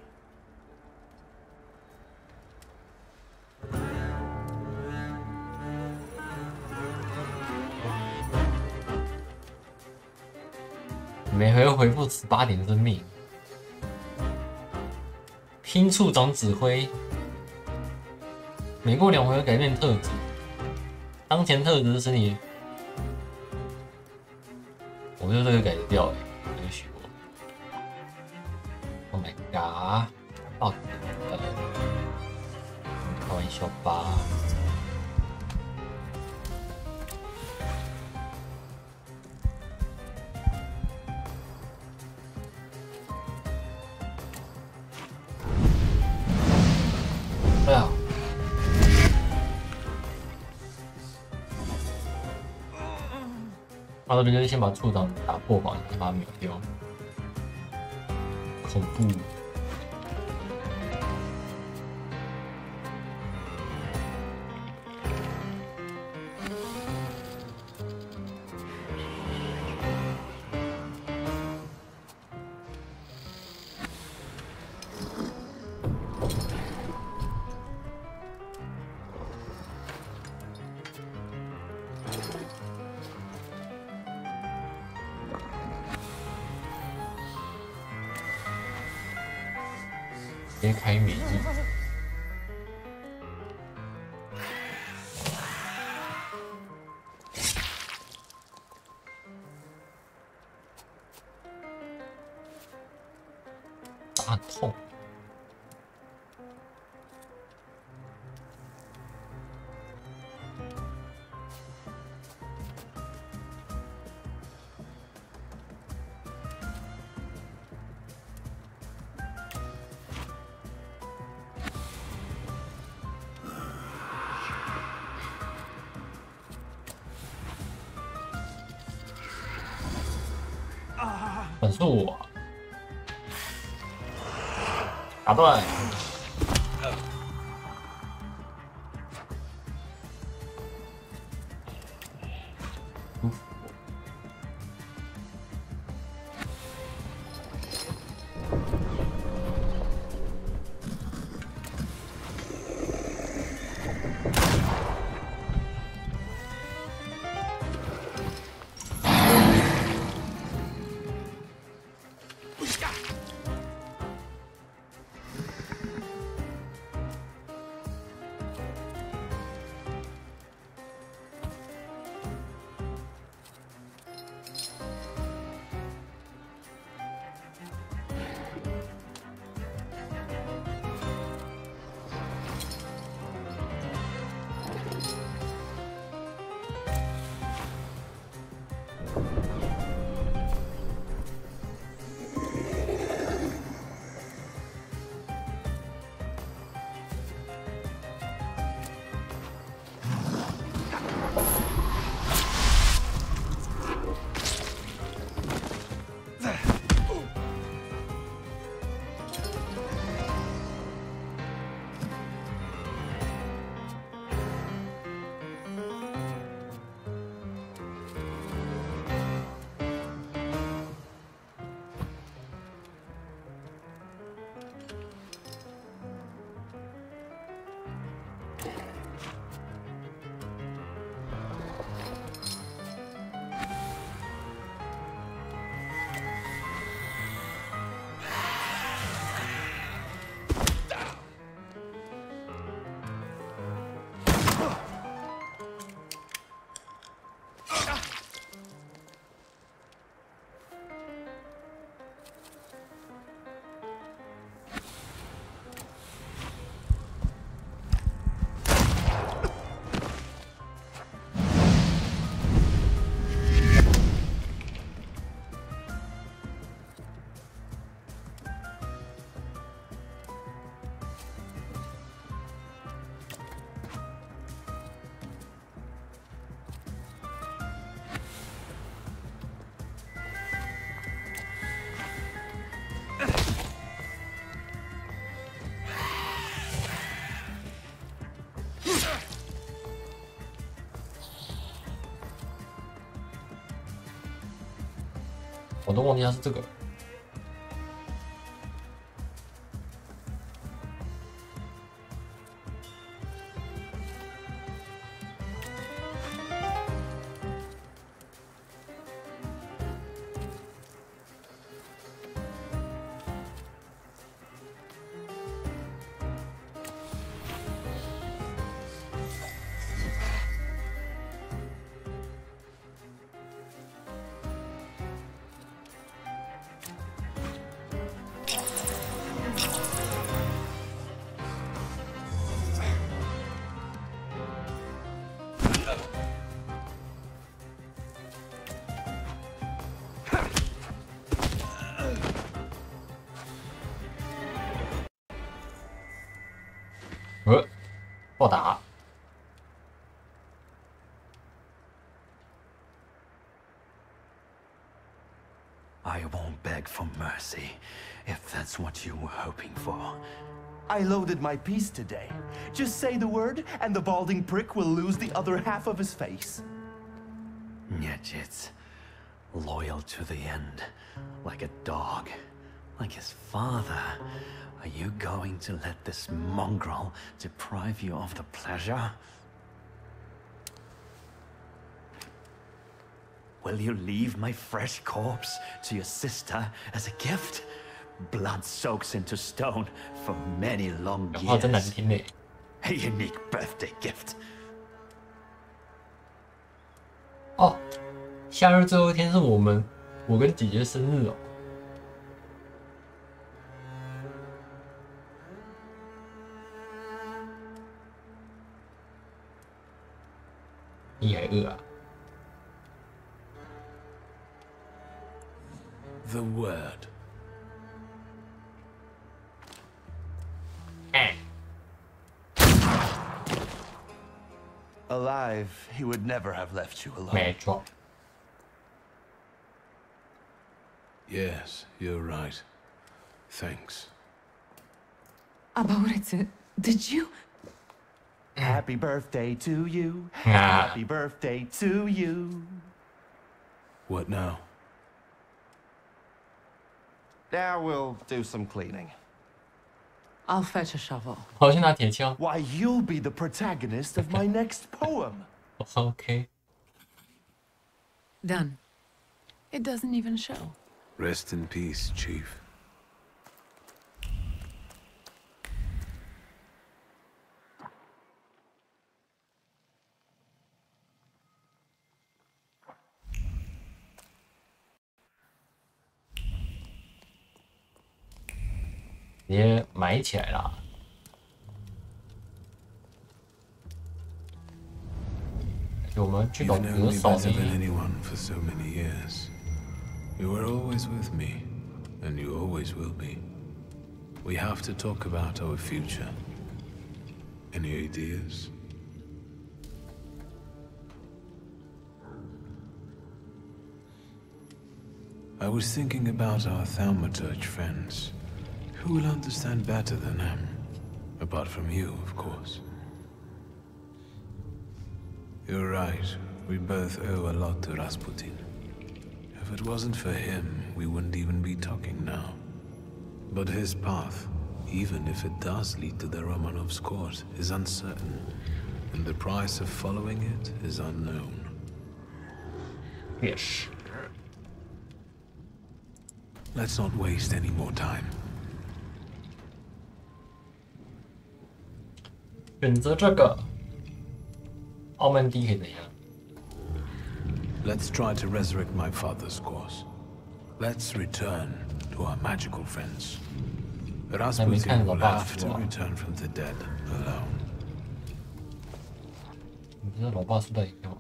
"每回回复18点生命，听处长指挥，每过2回合改变特质，当前特质是你，我觉得这个改得掉哎，这个许我 ，Oh my god， 爆点了，开玩笑吧。 哎呀！到这边就是先把处长打破防，先把他秒掉。恐怖。直接开免疫。打很痛。本是我打断。我都忘记它是这个。暴打。mercy, if that's what you were hoping for. I loaded my piece today. Just say the word, and the balding prick will lose the other half of his face. Nyetjit, loyal to the end, like a dog, like his father. Are you going to let this mongrel deprive you of the pleasure? Will you leave my fresh corpse to your sister as a gift? Blood soaks into stone for many long years. A unique birthday gift. 哦，夏日最后一天是我跟姐姐生日哦。你还饿啊？ The word. Alive, he would never have left you alone. 没错。 Yes, you're right. Thanks. About it, did you? Happy birthday to you. Happy birthday to you. What now? Now we'll do some cleaning. I'll fetch a shovel. 我去拿铁锹。 Why, you'll be the protagonist of my next poem. Okay. Done. It doesn't even show. Rest in peace, Chief.直接埋起来了。我们去懂 You've 得 known me 少 better than 呢？ anyone for so many years. You were always with me, and you always will be. We have to talk about our future. Any ideas? I was thinking about our Thaumaturge friends. Who will understand better than them? Apart from you, of course. You're right. We both owe a lot to Rasputin. If it wasn't for him, we wouldn't even be talking now. But his path, even if it does lead to the Romanovs' court, is uncertain. And the price of following it is unknown. Yes. Let's not waste any more time. 选择这个。傲慢低可以怎样？ Let's try to resurrect my father's course. Let's return to our magical friends. Rasputin will have to return from the dead alone. 你知道老爸说的一样吗？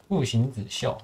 步行子校。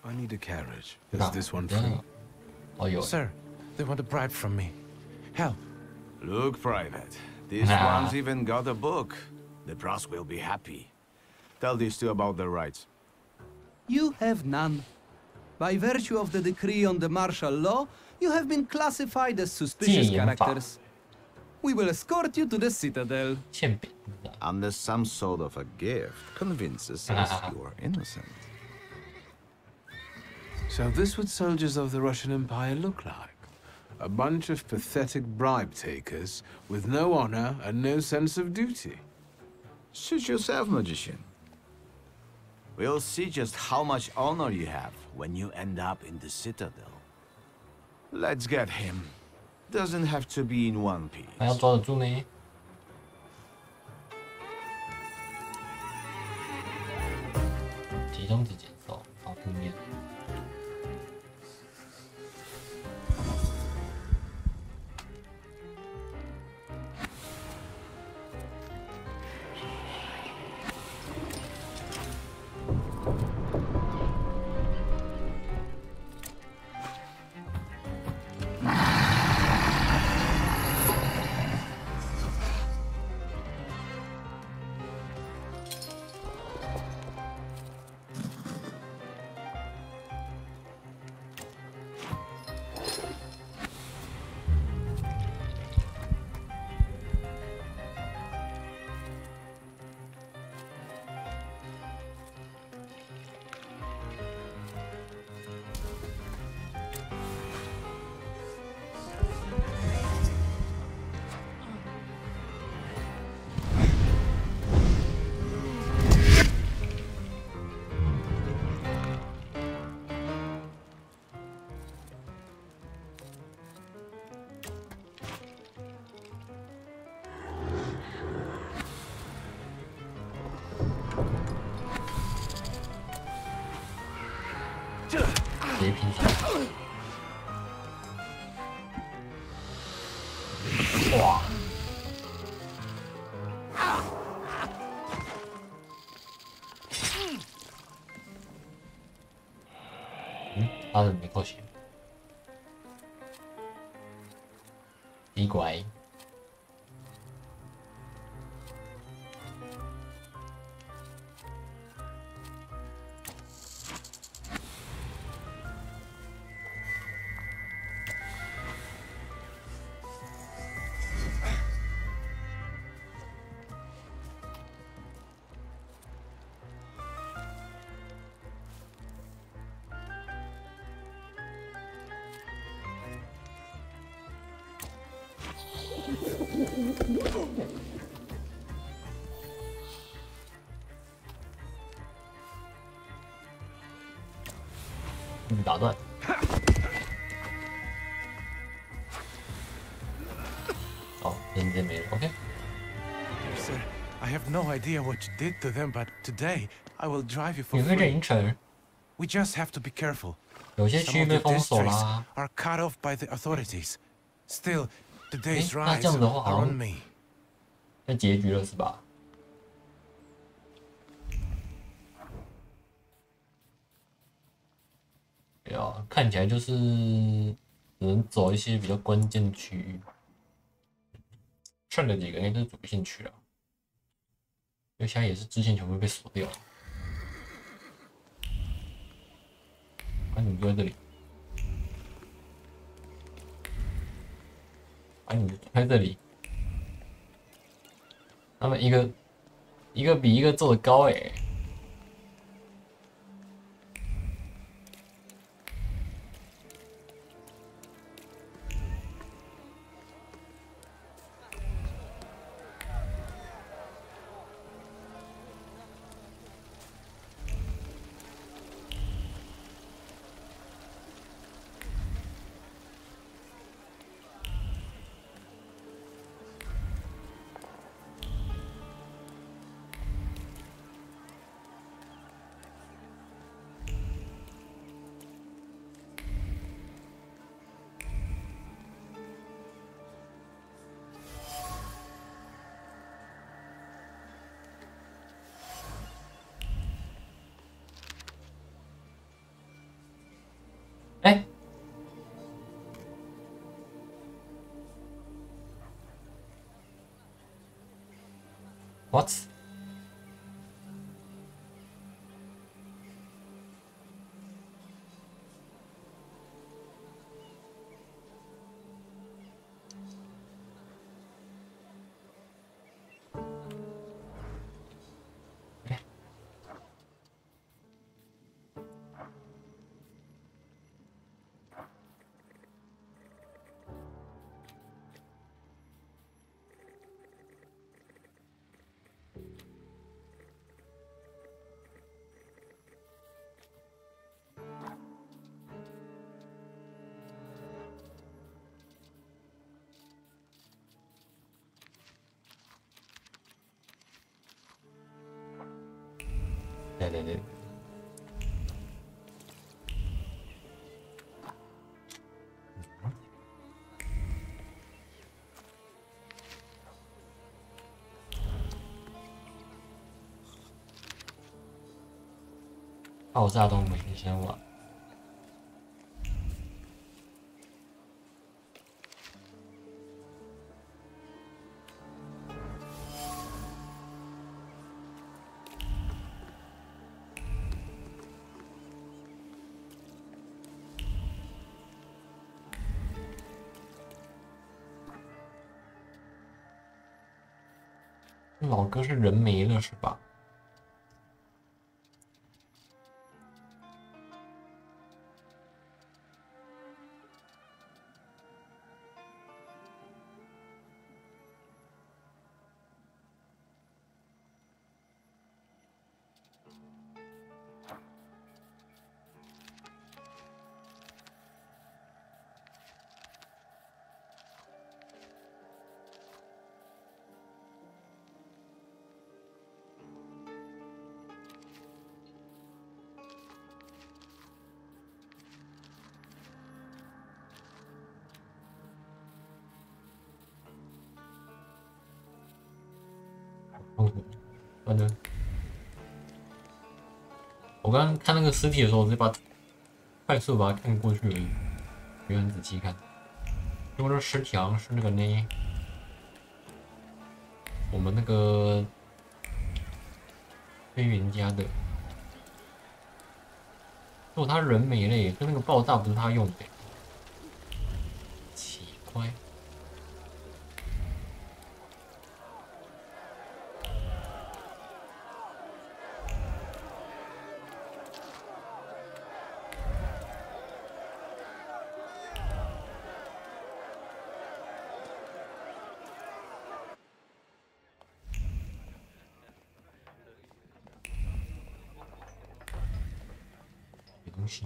I need a carriage. Is this one free? Sir, they want a bribe from me. Help. Look, Private. This one's even got a book. The Brass will be happy. Tell these two about their rights. You have none. By virtue of the decree on the martial law, you have been classified as suspicious characters. We will escort you to the Citadel. Unless some sort of a gift convinces us you are innocent. So this what soldiers of the Russian Empire look like. A bunch of pathetic bribe takers with no honor and no sense of duty. Suit yourself, magician. We'll see just how much honor you have when you end up in the Citadel. Let's get him. Doesn't have to be in one piece. 还要抓得住呢。体重值减少，好负面。直接拼上。哇！他的没扣血。奇怪。打断。哦，人间没了。OK。Sir, I have no idea what you did to them, but today I will drive you for free. 你会认成 We just have to be careful. 有些区域被封锁啦。Are cut off by the authorities. Still, today's 那 rights 这样的话 are 好 on 像 me. 在结局了是吧？对啊，看起来就是只能走一些比较关键的区域，剩的几个应该都是主线区了，因为现在也是支线全部被锁掉了。啊，你就在这里，啊，你就在这里，他们一个比一个做的高欸。哎， ，what？对。爆炸动物先玩。老哥是人没了是吧？反正我刚刚看那个尸体的时候，我就快速把它看过去而已，没有很仔细看。因为这尸体好像是那个呢，我们那个飞云家的。如果他人没了耶，就那个爆炸不是他用的，奇怪。东西。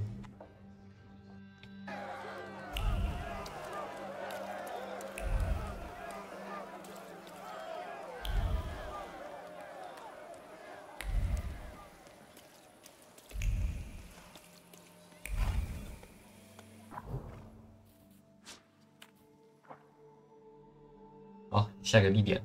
好，下一个地点。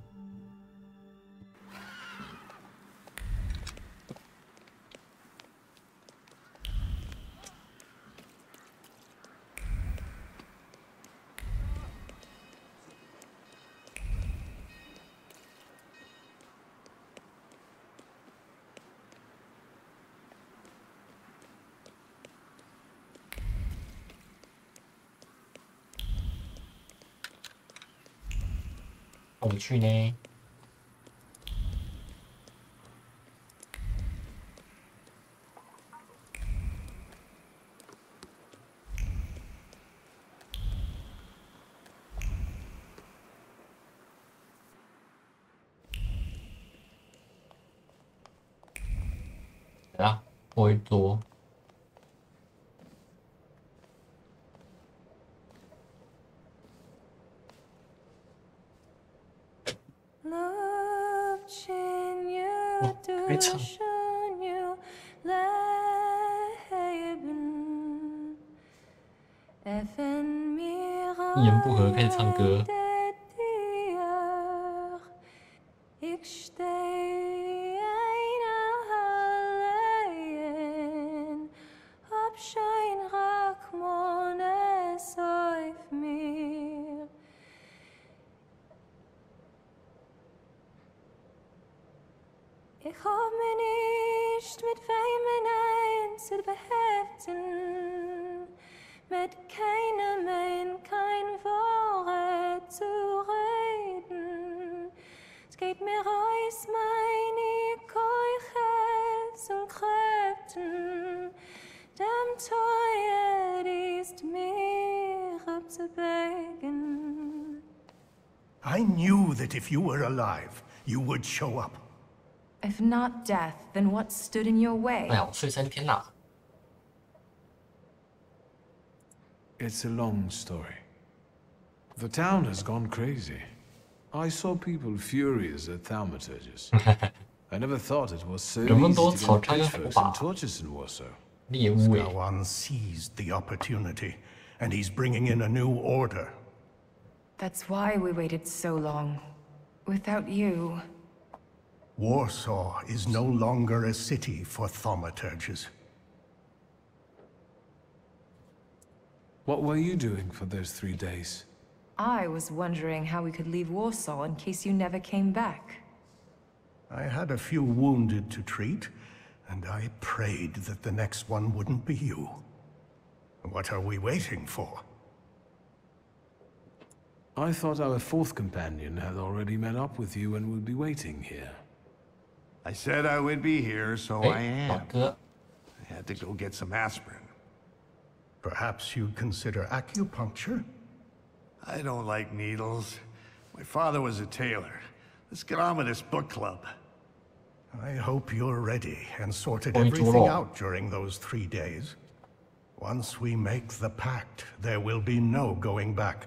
我去呢。来啦，过一桌。可以唱。一言不合开始唱歌。Ich hab mir nicht mit Feimen eins beheften, mit keinem kein Wort zu reden. Es geht mir aus meine Keuches und Kräften, dem Teuer ist mir abzubegen. I knew that if you were alive, you would show up. If not death, then what stood in your way? 哎呀，我睡3天啦。It's a long story. The town has gone crazy. I saw people furious at Thaumaturges. I never thought it was so 人们 easy 都 to 草 get 叉跟火 pitchforks 把 and torches in Warsaw. 猎物诶， Skawan seized the opportunity, and he's bringing in a new order. That's why we waited so long. Without you... Warsaw is no longer a city for thaumaturges. What were you doing for those 3 days? I was wondering how we could leave Warsaw in case you never came back. I had a few wounded to treat, and I prayed that the next one wouldn't be you. What are we waiting for? I thought our 4th companion had already met up with you and would be waiting here. I said I would be here, so I am. 老哥， I had to go get some aspirin. Perhaps you'd consider acupuncture? I don't like needles. My father was a tailor. Let's get on with this book club. I hope you're ready and sorted Oi, everything Juro. out during those 3 days. Once we make the pact, there will be no going back.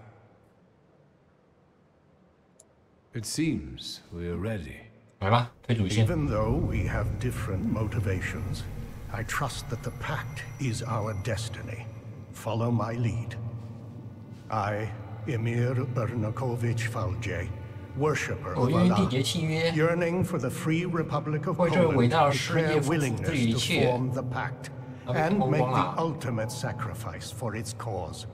It seems we're ready. 来吧，推主线。 Even though we have different motivations, I trust that the pact is our destiny. Follow my lead. I, Emir Bernakovich Falje, worshipper of 我愿意缔 Allah, 结契约， yearning for the free Republic of 为这伟 Poland, 大的事 declare 业付出自己 willingness 一 to 切。 form the pact 要被 and 偷 make 光 the 了。 ultimate sacrifice for its cause.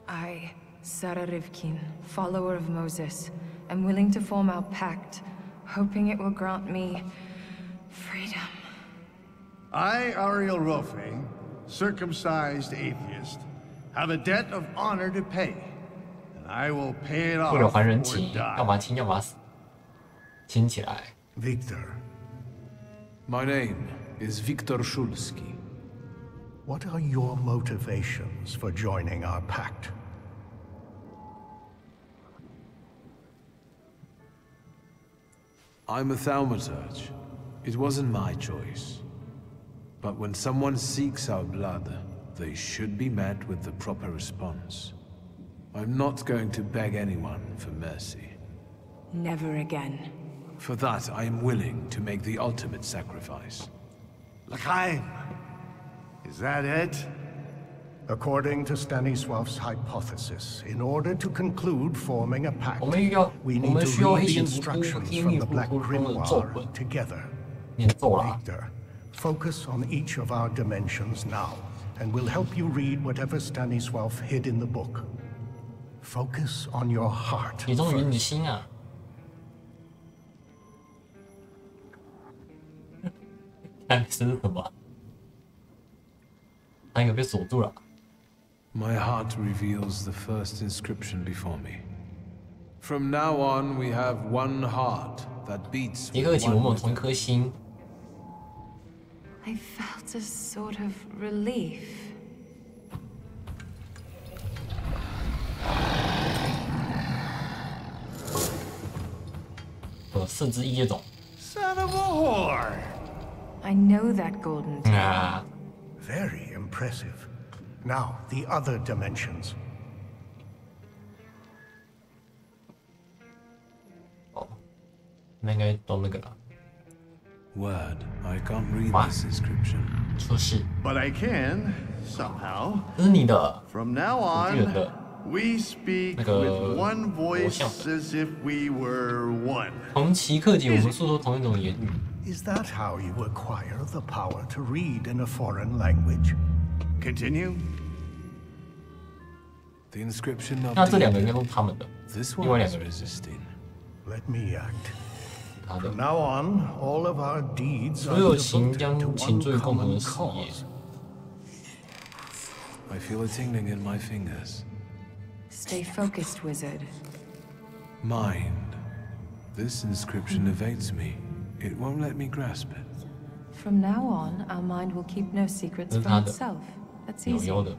I, Sarah Rivkin, follower of Moses, am willing to form our pact, hoping it will grant me freedom. I, Ariel Rofe, circumcised atheist, have a debt of honor to pay, and I will pay it 为了 off 还人 or 情，要 die. 么亲，要么死，亲起来。 Victor, My name is Viktor Szulski. what are your motivations for joining our pact? I'm a Thaumaturge. It wasn't my choice. But when someone seeks our blood, they should be met with the proper response. I'm not going to beg anyone for mercy. Never again. For that, I am willing to make the ultimate sacrifice. L'chaim, is that it? According to Stanisław's hypothesis, in order to conclude forming a pact, 我们要， we 我 need 们 to 需要 read 一 the 起读出 instructions 天 from 命 the 不 Black 图中的咒 Grimoire 文， together. 念咒了。 Victor, focus on each of our dimensions now, and we'll help you read whatever Stanisław hid in the book. Focus on your heart 集中于你的 first. 心啊！看是什么？他应该被锁住了。 My heart reveals the first inscription before me. From now on, we have one heart that beats 一刻 with 起，我们 one 有同一 rhythm. 颗心。 I felt a sort of relief. 有四肢业种。 Son of a whore! I know that golden tail. 啊， Very impressive. Now, the other dimensions. 那应该都那个了。 Word, I can't read this inscription. 出事， But I can, somehow. 这是你的。 From now 我记 on, 得 we speak 那个 with one voice 魔像的。 as if we were one. 同期课节，我们诉说同一种言语。 Is that how you acquire the power to read in a foreign language? Continue. The inscription of 那这两个应 Deed. 该都是他们的， This 另外 one 两 is 个人是 resisting. Let me act. 他的 From。now on, all of our deeds 所 are 有情 devoted 将 to 倾 one 注于共同 common 的事业。 cause. I feel a tingling in my fingers. Stay focused, wizard. Mind. This inscription evades me. It won't let me grasp it. From now on, our mind will keep no secrets That's from hard. itself. That's 有 easy. 妖的，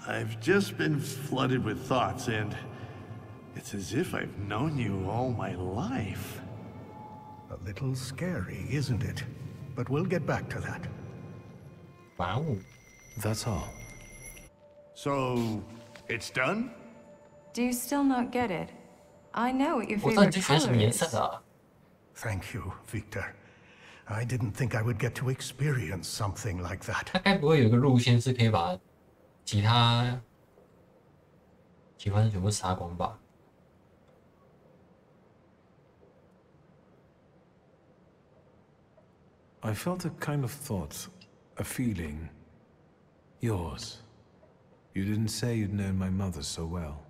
I've just been flooded with thoughts, and it's as if I've known you all my life. A little scary, isn't it? But we'll get back to that. 哇哦！ That's all. So, it's done? Do you still not get it? I know what your 我知道你 favorite 最喜欢什么 color 颜 is. 色的。Thank you, Victor. I didn't think I would get to experience something like that. 它该不会有一个路线是可以把其他奇幻全部杀光吧？ I felt a kind of thought, a feeling. Yours. You didn't say you'd known my mother so well.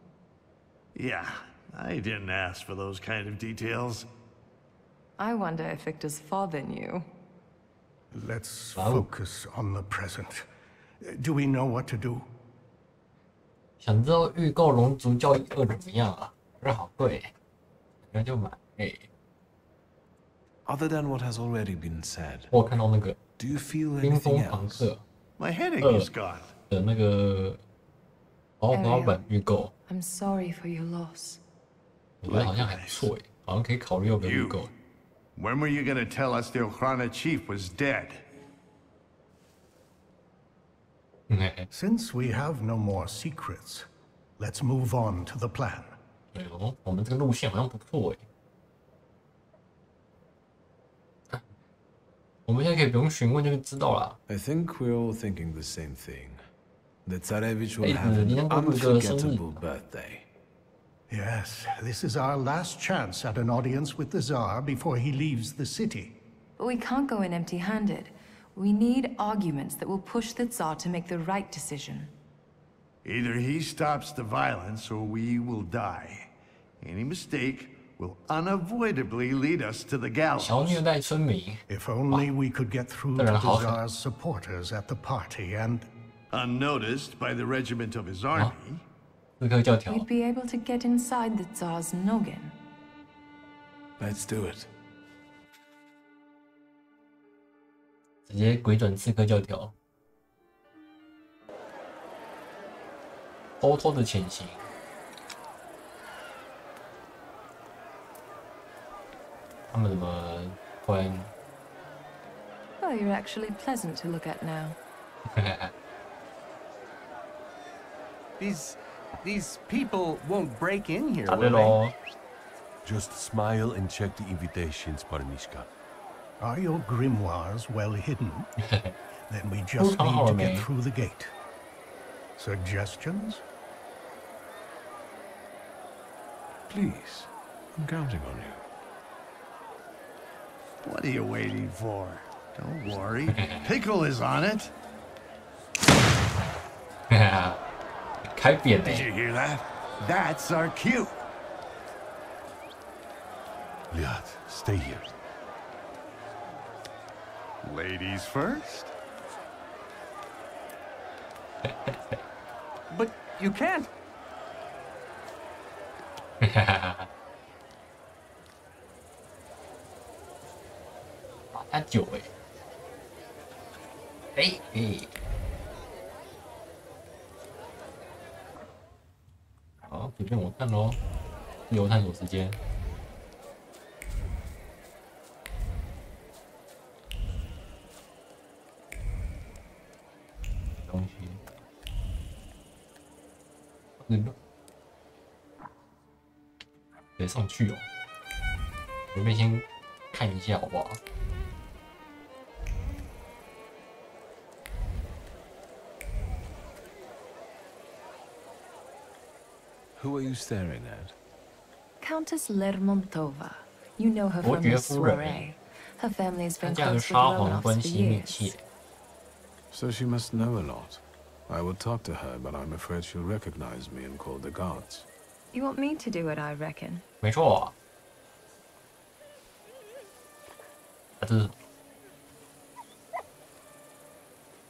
Yeah, I didn't ask for those kind of details. I wonder if Victor's father knew. Let's focus on the present. Do we know what to do? 想知道预购《龙族教义2》怎么样啊？不是好贵，那就买。Other than what has already been said, 我看到那个 do you feel 冰封 anything 房 else? 客 My headache is gone. 的那个豪华版预购， I'm sorry for your loss. 我觉得好像还不错诶，好像可以考虑要不要预购。 When were you gonna tell us the Okhrana chief was dead? Since we have no more secrets, let's move on to the plan. 对哦，我们这个路线好像不错诶。我们现在可以不用询问就知道了。 I think we're all thinking the same thing. That Tsarevich will have an unforgettable birthday. Yes, this is our last chance at an audience with the Tsar before he leaves the city. But we can't go in empty-handed. We need arguments that will push the Tsar to make the right decision. Either he stops the violence or we will die. Any mistake will unavoidably lead us to the gallows. 小虐待村民。 If only we could get through to the Tsar's supporters at the party and... Unnoticed by the regiment of his army. We'd be able to get inside the Tsar's noggin. Let's do it. 直接鬼转刺客教条，偷偷的潜行。他们怎么突然？ Oh, you're actually pleasant to look at now. These people won't break in here, 打对 will 喽 they?。 Just smile and check the invitations, Parnishka. Are your grimoires well hidden? Then we just need to get through the gate. Suggestions? Please, I'm counting on you. What are you waiting for? Don't worry. Pickle is on it. 开扁 Did you hear that? That's our cue. Liat, stay here. Ladies first. But you can't. 他酒哎，好，随便我看喽，自由探索时间。东西，得上去哦，随便先看一下好不好？ Who are you staring at? Countess Lermontova. You know her from the soiree. Her family's been close with Romanovs for years. So she must know a lot. I would talk to her, but I'm afraid she'll recognize me and call the guards. You want me to do it, I reckon. 没错。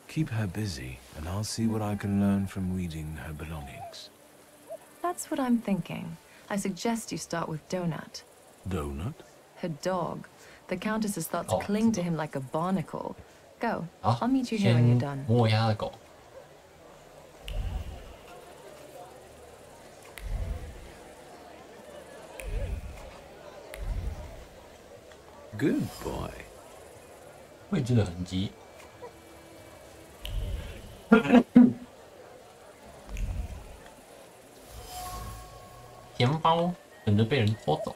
Keep her busy, and I'll see what I can learn from reading her belongings. That's what I'm thinking. I suggest you start with Donut. Donut? Her dog. The Countess's thoughts cling to him like a barnacle. Go. I'll meet you here when you're done. 摸一下他的狗。 Good boy. 位置的痕迹。钱包等着被人拖走。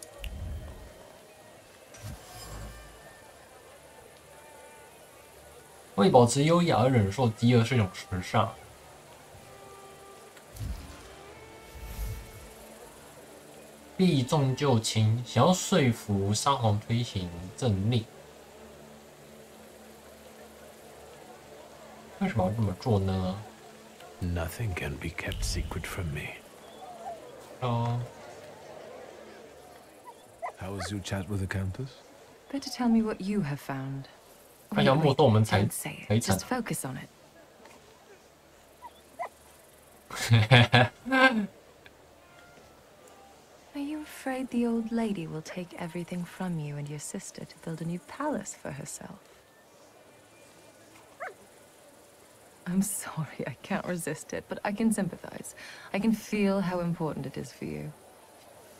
为保持优雅而忍受饥饿是一种时尚。避重就轻，想要说服沙皇推行政令。为什么要这么做呢？ Nothing can be kept secret from me. Oh. How was your chat with the Countess? Better tell me what you have found. 他要莫动，我们才 Don't say it. Just focus on it. Are you afraid the old lady will take everything from you and your sister to build a new palace for herself? I'm sorry, I can't resist it, but I can sympathize. I can feel how important it is for you.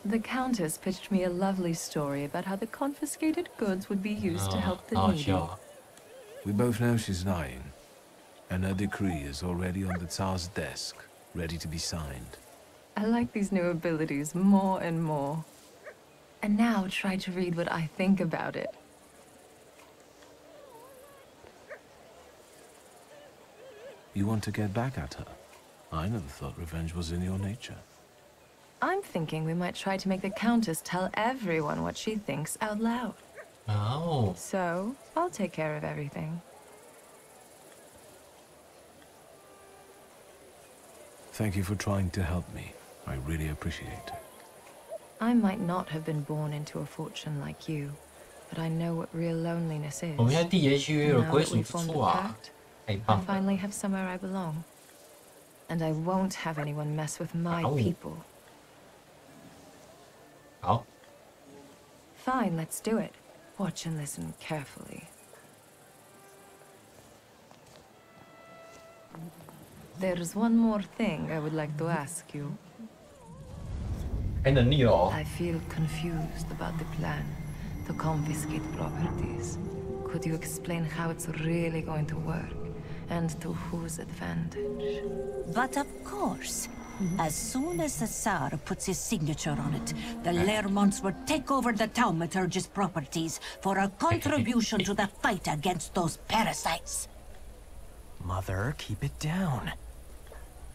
The Countess pitched me a lovely story about how the confiscated goods would be used to help the needy. Sure. We both know she's dying, and her decree is already on the Tsar's desk, ready to be signed. I like these new abilities more and more. And now try to read what I think about it. You want to get back at her? I never thought revenge was in your nature. I'm thinking we might try to make the Countess tell everyone what she thinks out loud. Oh. So, I'll take care of everything. Thank you for trying to help me. I really appreciate it. I might not have been born into a fortune like you, but I know what real loneliness is. 我们现在地缘区有归属 we 不 formed 错 a 啊， pact, 太 I 棒了。 finally have somewhere I belong. And I won't have anyone mess with my people. 好。 Fine, let's do it. Watch and listen carefully. There's one more thing I would like to ask you. 还能力哦。 I feel confused about the plan to confiscate properties. Could you explain how it's really going to work, and to whose advantage? But of course. As soon as the Tsar puts his signature on it, the Lermonts will take over the Thaumaturge's properties for a contribution to the fight against those parasites. Mother, keep it down.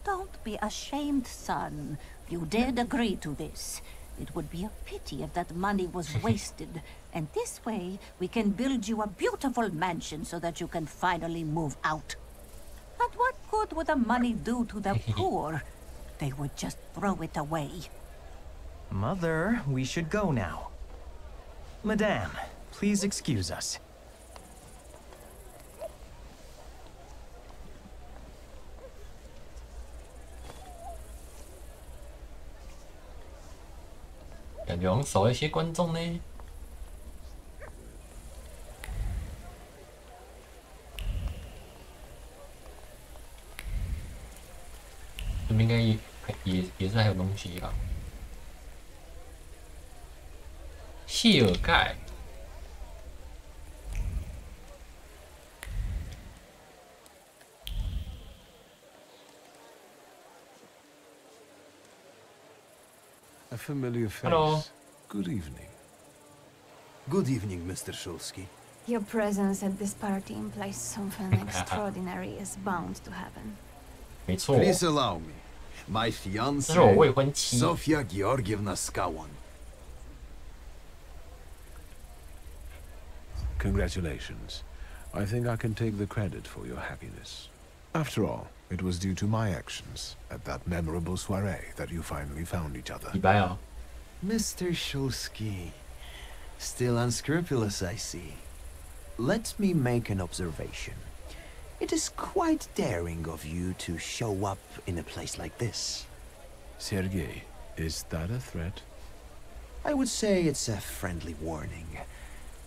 Don't be ashamed, son. You did agree to this. It would be a pity if that money was wasted. And this way, we can build you a beautiful mansion so that you can finally move out. But what good would the money do to the poor? They would just throw it away. Mother, we should go now. Madame, please excuse us. 感觉好像少了一些观众呢。这边应该也是还有东西啊。谢尔盖。 A familiar face. Hello. Good evening. Good evening, Mr. Shulsky. Your presence at this party implies something extraordinary is bound to happen. 没错。 Please allow me. My fiancée, 这是我未婚妻。 Sofia Georgievna Skawan. Congratulations. I think I can take the credit for your happiness. After all, it was due to my actions at that memorable soiree that you finally found each other. Mr. Shulsky, still unscrupulous, I see. Let me make an observation. It is quite daring of you to show up in a place like this. Sergei, is that a threat? I would say it's a friendly warning.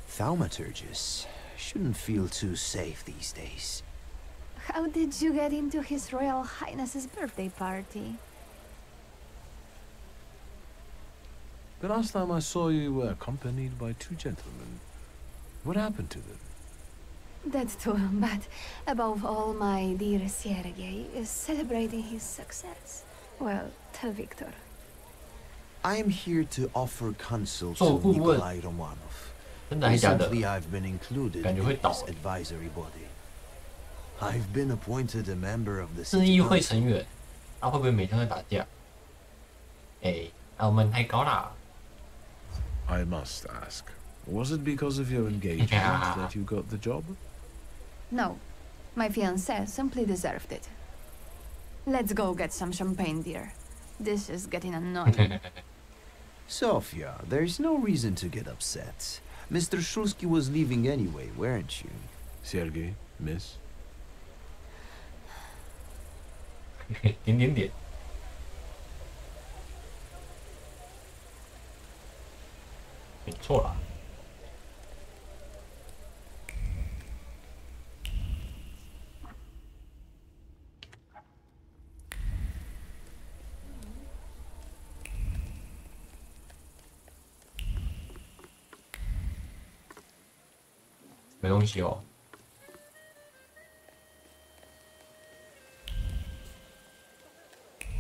Thaumaturges shouldn't feel too safe these days. How did you get into His Royal Highness's birthday party? The last time I saw you were accompanied by two gentlemen. What happened to them? That too, but above all, my dear Sergei is celebrating his success. Well, tell Victor. I am here to offer counsel to 做顾问。 Nikolai Romanov. 真的还假的？ Recently, I've been included 感觉会 in 倒。 his advisory body. I've been appointed a member of the 是议会成员，他会不会每天在打架？哎，我们太高啦。I must ask, was it because of your engagement that you got the job? No, my fiancé simply deserved it. Let's go get some champagne, dear. This is getting annoying. Sophia, there's no reason to get upset. Mr. Shulsky was leaving anyway, weren't you? Sergei, miss? 点点点。没错啦。没东西哦。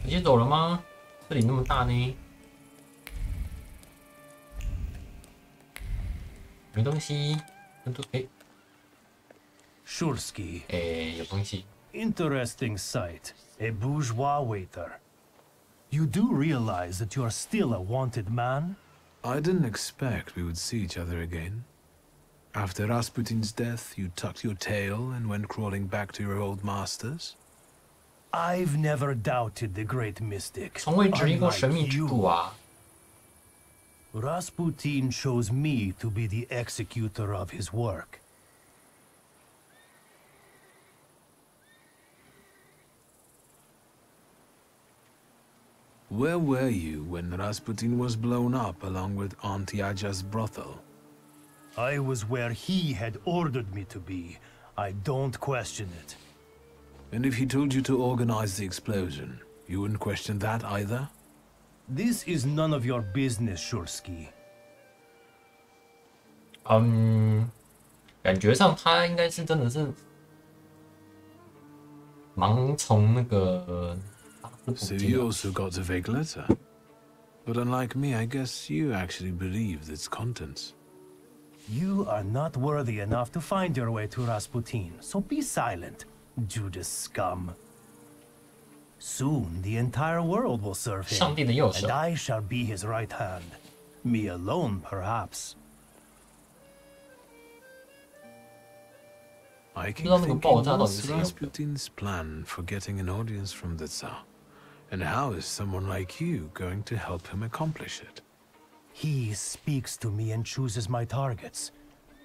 直接走了吗？这里那么大呢？没东西，那都哎。Shulsky. 哎，有东西。Interesting sight. A bourgeois waiter. You do realize that you are still a wanted man? I didn't expect we would see each other again. After Rasputin's death, you tucked your tail and went crawling back to your old masters? I've never doubted the great mystic. 从未质疑过神秘之主啊。Rasputin chose me to be the executor of his work. Where were you when Rasputin was blown up along with Auntie Aja's brothel? I was where he had ordered me to be. I don't question it. And if he told you to organize the explosion, you wouldn't question that either? This is none of your business, Shulsky. 感觉上他应该是真的是盲从那个。So you also got the vague letter. But unlike me, I guess you actually believed its contents. You are not worthy enough to find your way to Rasputin, so be silent, Judas scum. Soon the entire world will serve him, and I shall be his right hand. Me alone, perhaps. I keep thinking, what's Rasputin's plan for getting an audience from the Tsar? And how is someone like you going to help him accomplish it? He speaks to me and chooses my targets.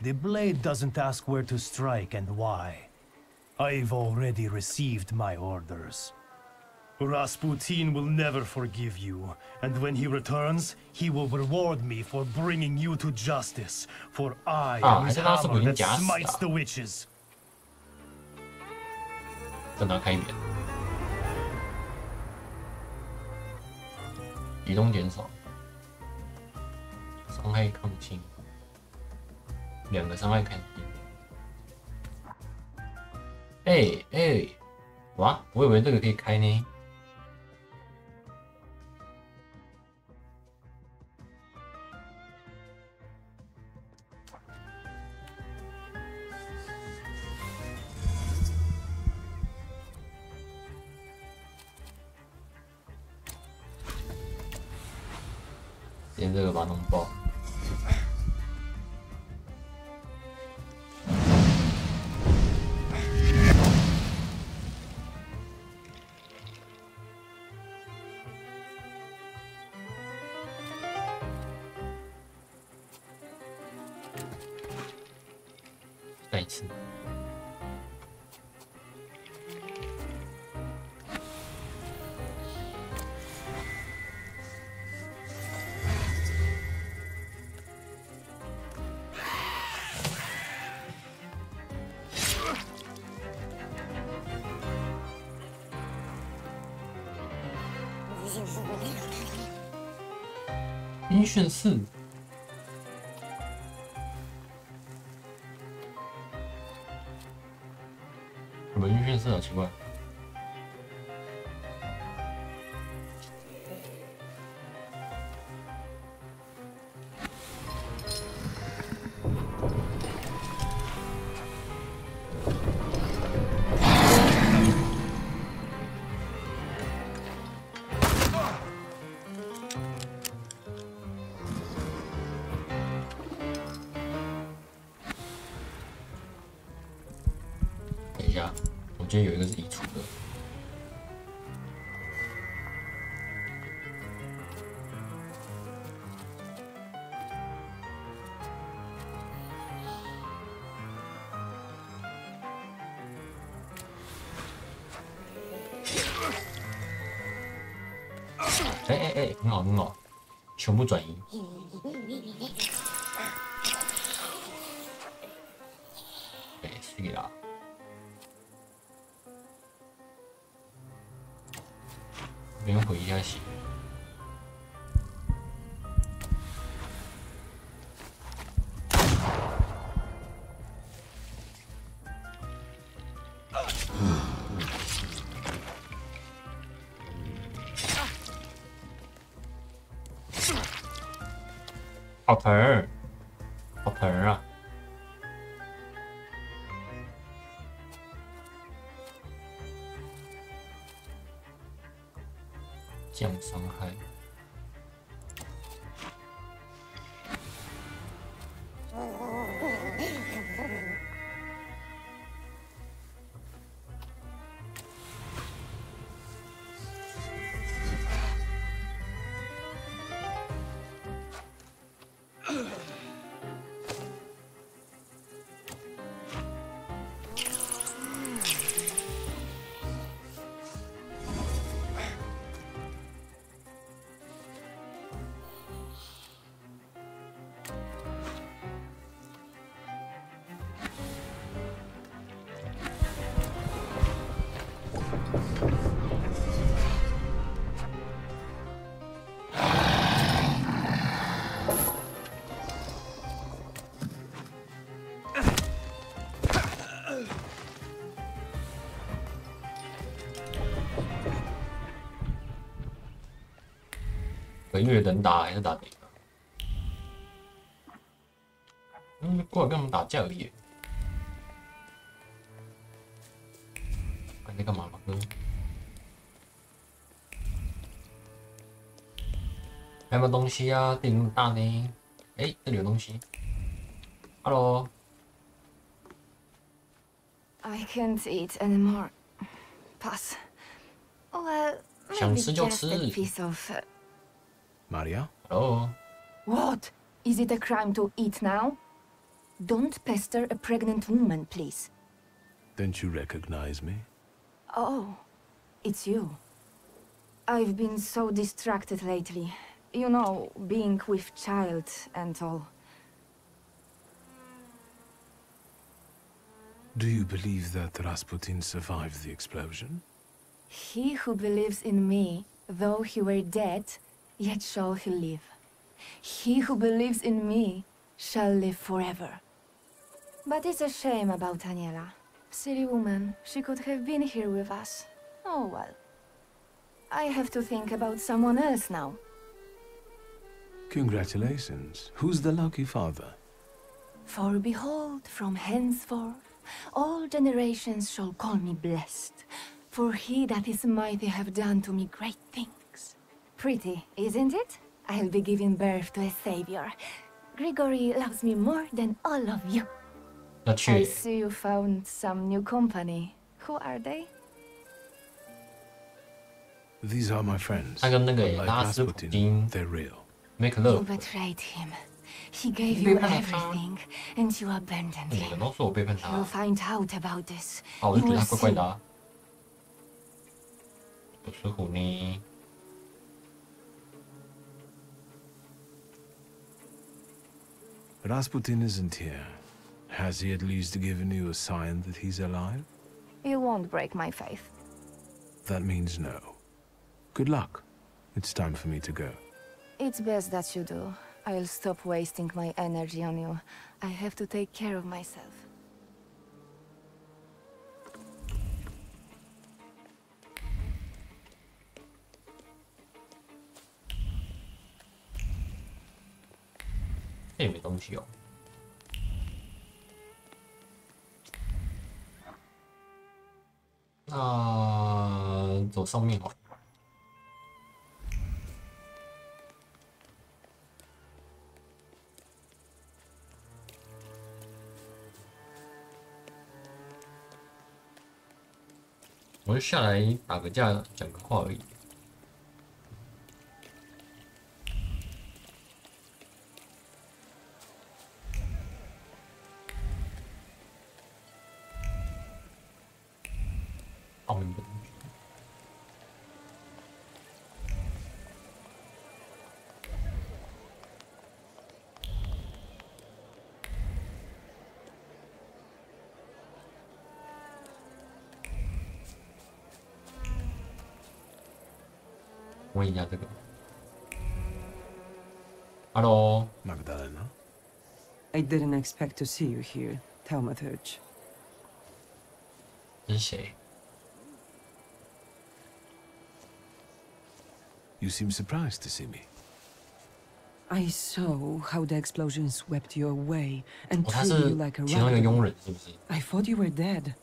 The blade doesn't ask where to strike and why. I've already received my orders. Rasputin will never forgive you, and when he returns, he will reward me for bringing you to justice, for I am his hammer that smites the witches. 正常开一点，移动减少，伤害抗性，2个伤害抗性。哇！我以为这个可以开呢。先这个把它弄爆。再一次。音讯4，什么音讯4啊？奇怪。记得有一个是移除的。哎，很好很好，全部转移。哎，是啦。不用回一下血。好疼，好疼啊！降伤害。鬼月能打还是打哪个？过来跟我们打架而已。你在干嘛，马哥？还有没有东西啊？地那么大呢？哎，这里有东西。Hello。I can't eat anymore. Pass. Well, maybe just a piece of. Maria? Oh. What? Is it a crime to eat now? Don't pester a pregnant woman, please. Don't you recognize me? Oh, it's you. I've been so distracted lately. You know, being with child and all. Do you believe that Rasputin survived the explosion? He who believes in me, though he were dead, yet shall he live. He who believes in me shall live forever. But it's a shame about Aniela. Silly woman, she could have been here with us. Oh well. I have to think about someone else now. Congratulations. Who's the lucky father? For behold, from henceforth, all generations shall call me blessed. For he that is mighty have done to me great things. Pretty, isn't it? I'll be giving birth to a savior. Grigory loves me more than all of you. I see you found some new company. Who are they? These are my friends. 他跟那个 Unlike 拉斯普 Rasputin, 京 they're real. make You love。 betrayed him. He gave you everything, and you abandoned 每个 him. 都说我背叛他。 You'll find out about this. 啊，我就 You 觉得 will 他怪怪 see. 的啊。不是虎呢？ Rasputin isn't here. Has he at least given you a sign that he's alive? You won't break my faith. That means no. Good luck. It's time for me to go. It's best that you do. I'll stop wasting my energy on you. I have to take care of myself. Hey, 没东西哦。那走上面好了。我就下来打个架，讲个话而已。澳门本。问一下这个 ，Hello， Magdalena. I didn't expect to see you here, Thaumaturge. 这是谁？ You seem surprised to see me. I saw how the explosion swept you away and 他 threw 是 you like a 其中一个 rag. 佣人，是不是？ I thought you were dead.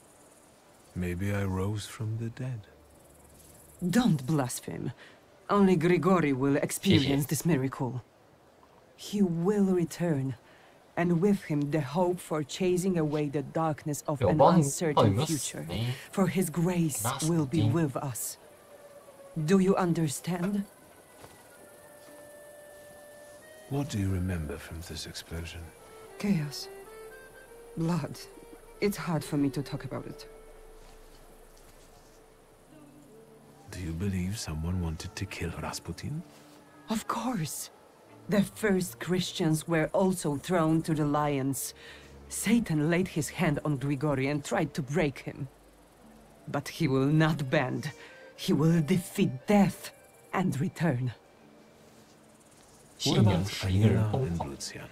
Maybe I rose from the dead. Don't blaspheme. Only Grigori will experience this miracle. He will return, and with him the hope for chasing away the darkness of an uncertain future. For his grace will be with us. Do you understand? What do you remember from this explosion? Chaos. Blood. It's hard for me to talk about it. Do you believe someone wanted to kill Rasputin? Of course. The first Christians were also thrown to the lions. Satan laid his hand on Grigori and tried to break him. But he will not bend. He will defeat death and return. What about Aira and Lucian?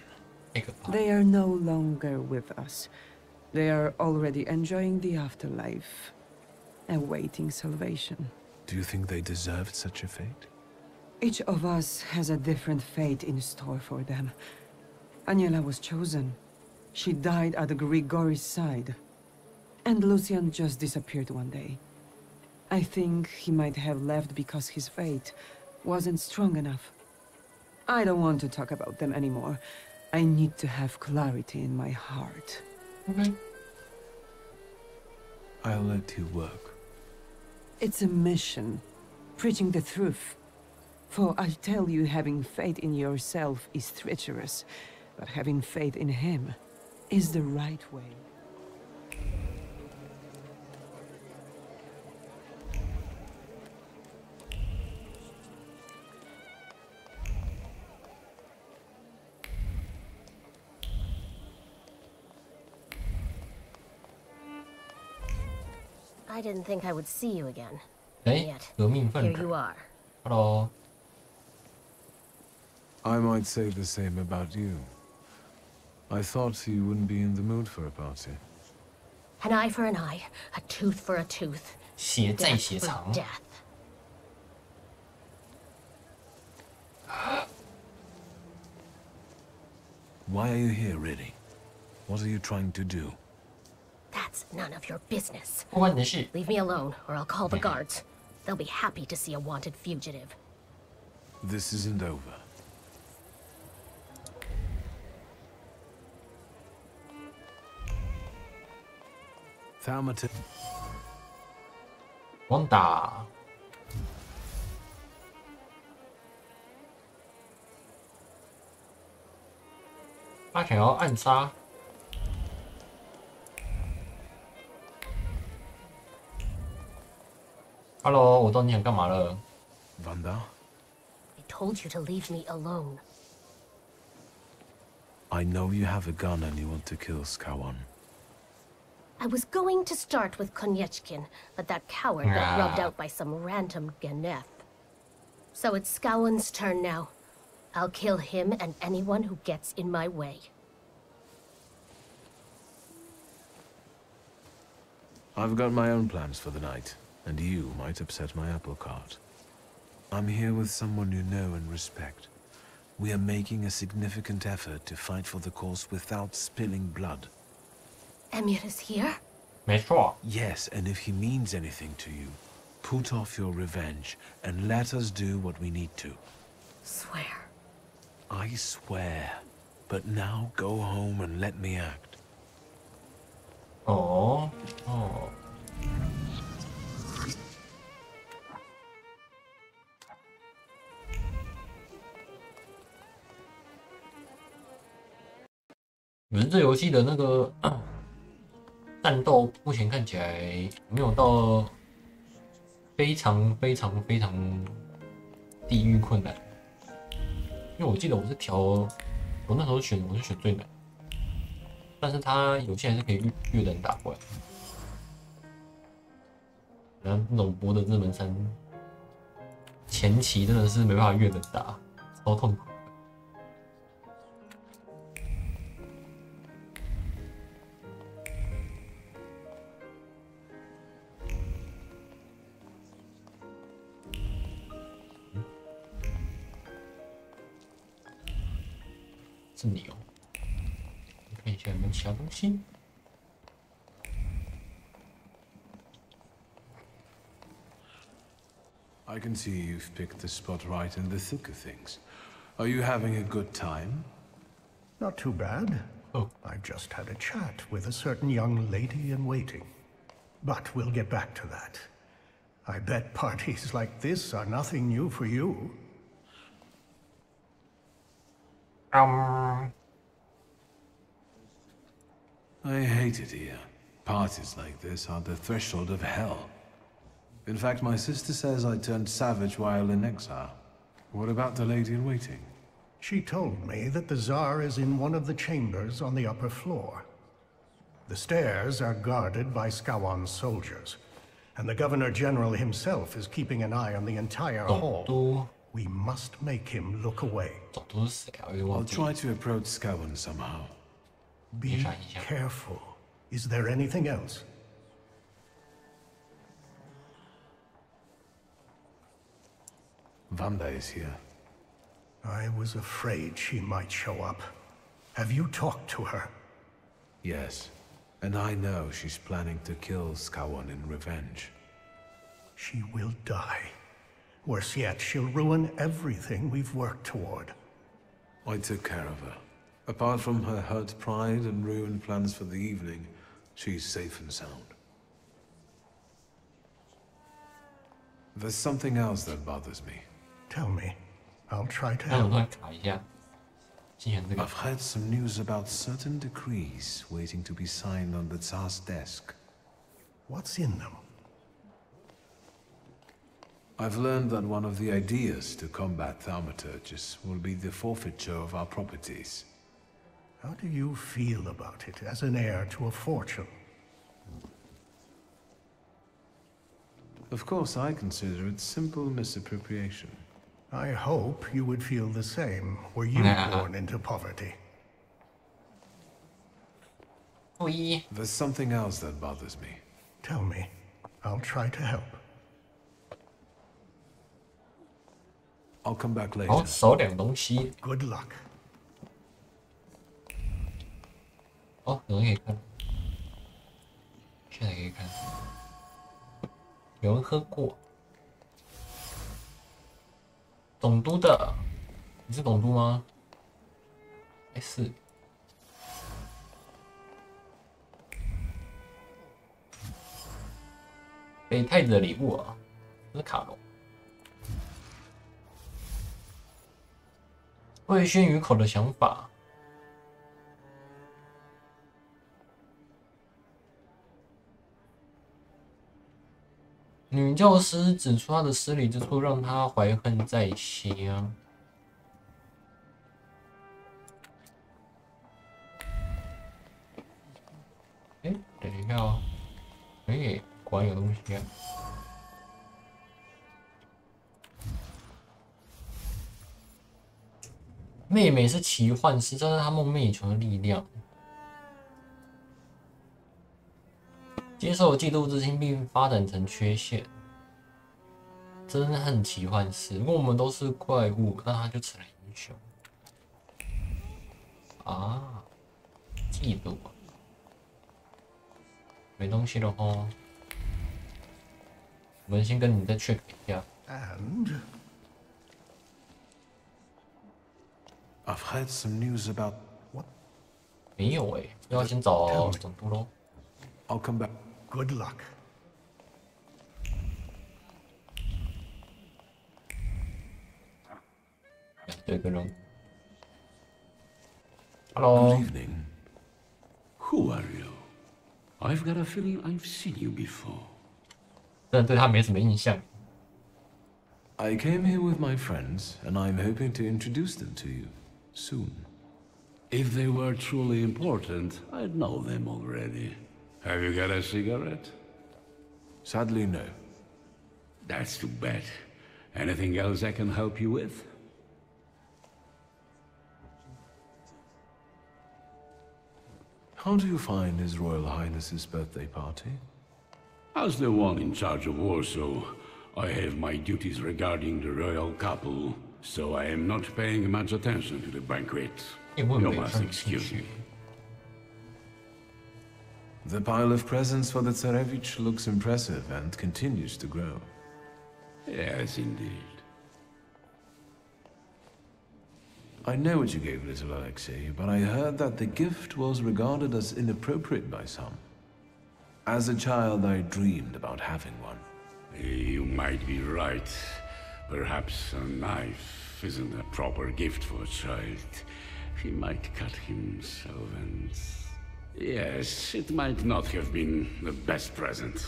They are no longer with us. They are already enjoying the afterlife, awaiting salvation. Do you think they deserved such a fate? Each of us has a different fate in store for them. Aniela was chosen. She died at Grigori's side. And Lucian just disappeared one day. I think he might have left because his fate wasn't strong enough. I don't want to talk about them anymore. I need to have clarity in my heart. Okay. I'll let you work. It's a mission, preaching the truth. For I tell you, having faith in yourself is treacherous, but having faith in him is the right way. I didn't think I would see you again. 哎，革命分 Here 子 you are. Hello， I might say the same about you. I thought you wouldn't be in the mood for a party. An eye for an eye, a tooth for a tooth. 血债 Death 血 for 偿。 death. Why are you here, really? What are you trying to do? That's none of your business. 不关你的事。 Leave me alone, or I'll call the guards. They'll be happy to see a wanted fugitive. This isn't over. Thaumaturge. 光打。他想要暗杀。Hello， 我知道你想干嘛了。 Vanda? I told you to leave me alone. I know you have a gun and you want to kill Skawan. I was going to start with Konyechkin, but that coward got rubbed out by some random Geneth. So it's Skowan's turn now. I'll kill him and anyone who gets in my way. I've got my own plans for the night, and you might upset my apple cart. I'm here with someone you know and respect. We are making a significant effort to fight for the cause without spilling blood. Emir is here? 没错。 Yes, and if he means anything to you, put off your revenge and let us do what we need to. Swear. I swear. But now go home and let me act. 哦哦。可是这游戏的那个战斗目前看起来没有到非常地狱困难，因为我记得我那时候我是选最难，但是它有些还是可以越人打过来。然后那种博德之门3前期真的是没办法越人打，超痛苦。是你哦，看一下有没有其他东西。I can see you've picked the spot right in the thick of things. Are you having a good time? Not too bad. Oh. I just had a chat with a certain young lady in waiting. But we'll get back to that. I bet parties like this are nothing new for you. I hate it here. Parties like this are the threshold of hell. In fact, my sister says I turned savage while in exile. What about the lady in waiting? She told me that the Tsar is in one of the chambers on the upper floor. The stairs are guarded by Skawan's soldiers, and the Governor-General himself is keeping an eye on the entire hall. We must make him look away. I'll try to approach Skawan somehow. Be careful. Is there anything else? Vanda is here. I was afraid she might show up. Have you talked to her? Yes, and I know she's planning to kill Skawan in revenge. She will die. Worse yet, she'll ruin everything we've worked toward. I took care of her. Apart from her hurt pride and ruined plans for the evening, she's safe and sound. There's something else that bothers me. Tell me. I'll try to help. I've heard some news about certain decrees waiting to be signed on the Tsar's desk. What's in them? I've learned that one of the ideas to combat Thaumaturges will be the forfeiture of our properties. How do you feel about it as an heir to a fortune? Of course, I consider it simple misappropriation. I hope you would feel the same were you born into poverty. There's something else that bothers me. Tell me. I'll try to help. I'll come back later. 好，少点东西。 Good luck. 哦，有人可以看，现在可以看。有人喝过。总督的，你是总督吗？哎，是。给太子的礼物啊，这是卡隆。魏宣于口的想法。女教师指出他的失礼之处，让他怀恨在心。哎，等一下哦，哎，果然有东西啊！妹妹是奇幻师，这是她梦寐以求的力量。接受嫉妒之心，并发展成缺陷。憎恨奇幻师，如果我们都是怪物，那他就成了英雄。啊，嫉妒，没东西了吼。我们先跟你再 check 一下。And I've heard some news about what? 没有哎，要先找总督喽。I'll come back. Good luck. 对个人。Hello. Good evening. Who are you? I've got a feeling I've seen you before. 真的对他没什么印象。I came here with my friends, and I'm hoping to introduce them to you soon. If they were truly important, I'd know them already. Have you got a cigarette? Sadly, no. That's too bad. Anything else I can help you with? How do you find His Royal Highness's birthday party? As the one in charge of Warsaw, I have my duties regarding the royal couple, so I am not paying much attention to the banquet. You must excuse me. The pile of presents for the Tsarevich looks impressive and continues to grow. Yes, indeed. I know what you gave little Alexei, but I heard that the gift was regarded as inappropriate by some. As a child, I dreamed about having one. You might be right. Perhaps a knife isn't a proper gift for a child. He might cut himself and... Yes, it might not have been the best present.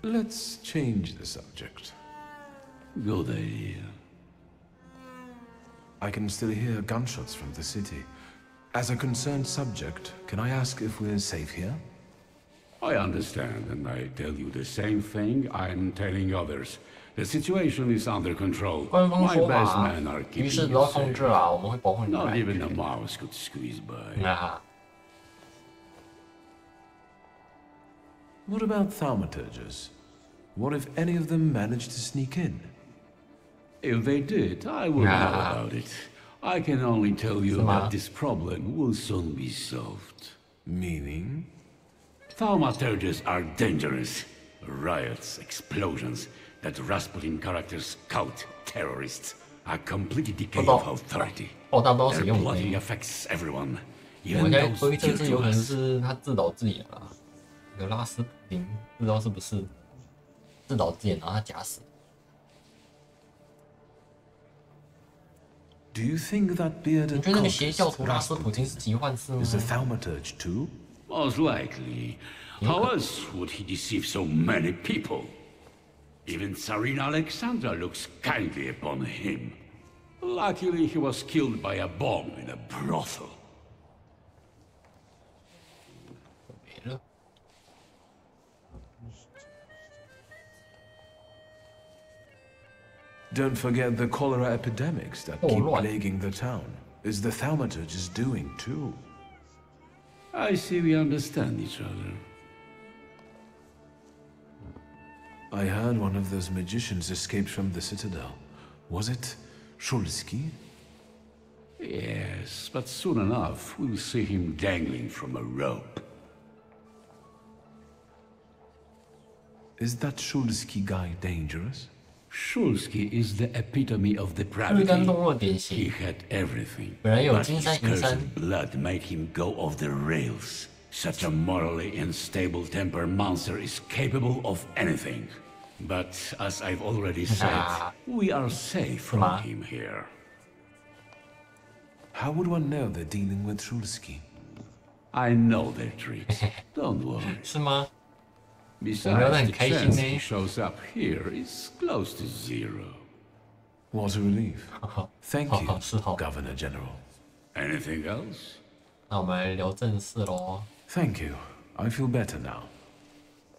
Let's change the subject. Good idea. I can still hear gunshots from the city. As a concerned subject, can I ask if we're safe here? I understand, and I tell you the same thing I'm telling others. The situation is under control. My best men are keeping you safe. Not even a mouse could squeeze by. What about Thaumaturges? What if any of them managed to sneak in? If they did, I would know about it. I can only tell you that this problem will soon be solved. Meaning? Thaumaturges are dangerous. Riots, explosions, that Rasputin characters scout terrorists, a complete decay of authority. Their plotting affects everyone. 我应该推测是有可能是他自导自演啊，那个拉斯普京不知道是不是自导自演，然后他假死。Do you think that bearded 你觉得那个邪教徒拉斯普京是奇幻士吗 is a Thaumaturge too? Most likely. How else would he deceive so many people? Even Tsarina Alexandra looks kindly upon him. Luckily, he was killed by a bomb in a brothel. Don't forget the cholera epidemics that keep plaguing the town. Is the Thaumaturge doing too? I see we understand each other. I heard one of those magicians escaped from the Citadel. Was it Shulsky? Yes, but soon enough we'll see him dangling from a rope. Is that Shulsky guy dangerous? Shulsky is the epitome of depravity. He had everything, but his cursed blood made him go off the rails. Such a morally unstable temper monster is capable of anything. But as I've already said, we are safe from him here. How would one know they're dealing with Shulsky? I know their tricks. Don't worry. Besides, the chance he shows up here is close to zero. What a relief. Thank you, Governor General. Anything else? 那我们来聊正事咯。Thank you. I feel better now.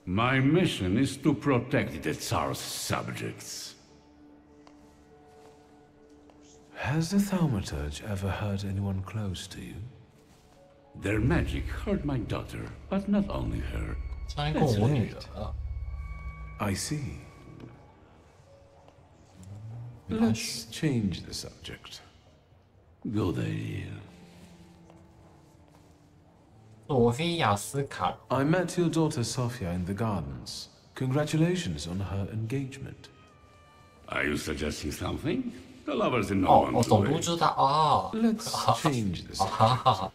My mission is to protect the Tsar's subjects. Has the Thaumaturge ever hurt anyone close to you? Their magic hurt my daughter, but not only her. I see. Let's change the subject. Good idea. I met your daughter Sophia in the gardens. Congratulations on her engagement. Are you suggesting something? The lovers in no one's way. Let's change the subject.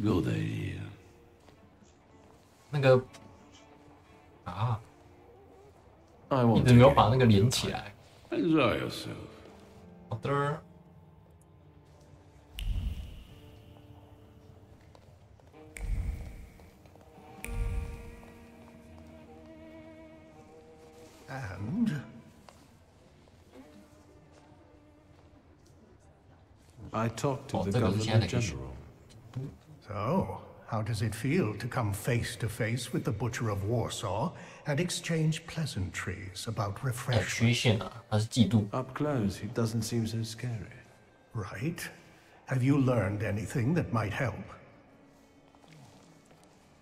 Good idea. 那个一直没有把那个连起来。Enjoy yourself. 好的。And I talked to the Governor General. So, how does it feel to come face to face with the Butcher of Warsaw and exchange pleasantries about refreshment? Up close, he doesn't seem so scary. Right. Have you learned anything that might help?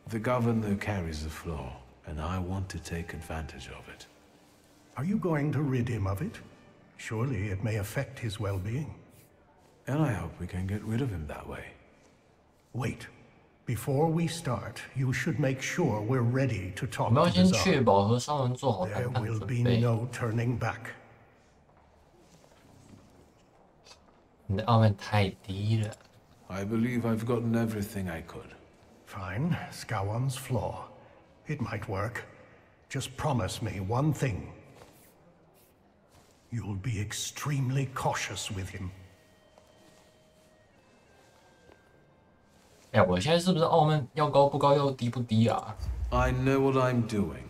The Governor carries a flaw, and I want to take advantage of it. Are you going to rid him of it? Surely it may affect his well-being. And I hope we can get rid of him that way. Wait. Before we start, you should make sure we're ready to talk to the Tsar. There will be no turning back. 你的傲慢太低了。I believe I've gotten everything I could. Fine. Scowan's flaw. It might work. Just promise me one thing. You'll be extremely cautious with him. 哎，我现在是不是傲慢要高不高，要低不低啊？ I know what I'm doing.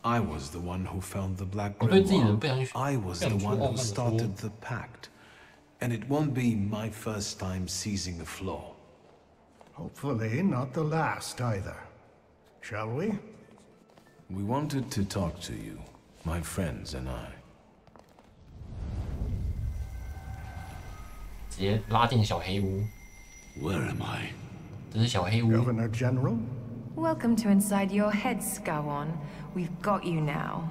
I was the one who found the Black Grimoire. I was the one who started the pact. And it won't be my first time seizing a flaw. Hopefully not the last either. Shall we? We wanted to talk to you, my friends and I. 直接拉进小黑屋。Where am I? 这是小黑屋。 Governor General? Welcome to inside your head, Scowan. We've got you now.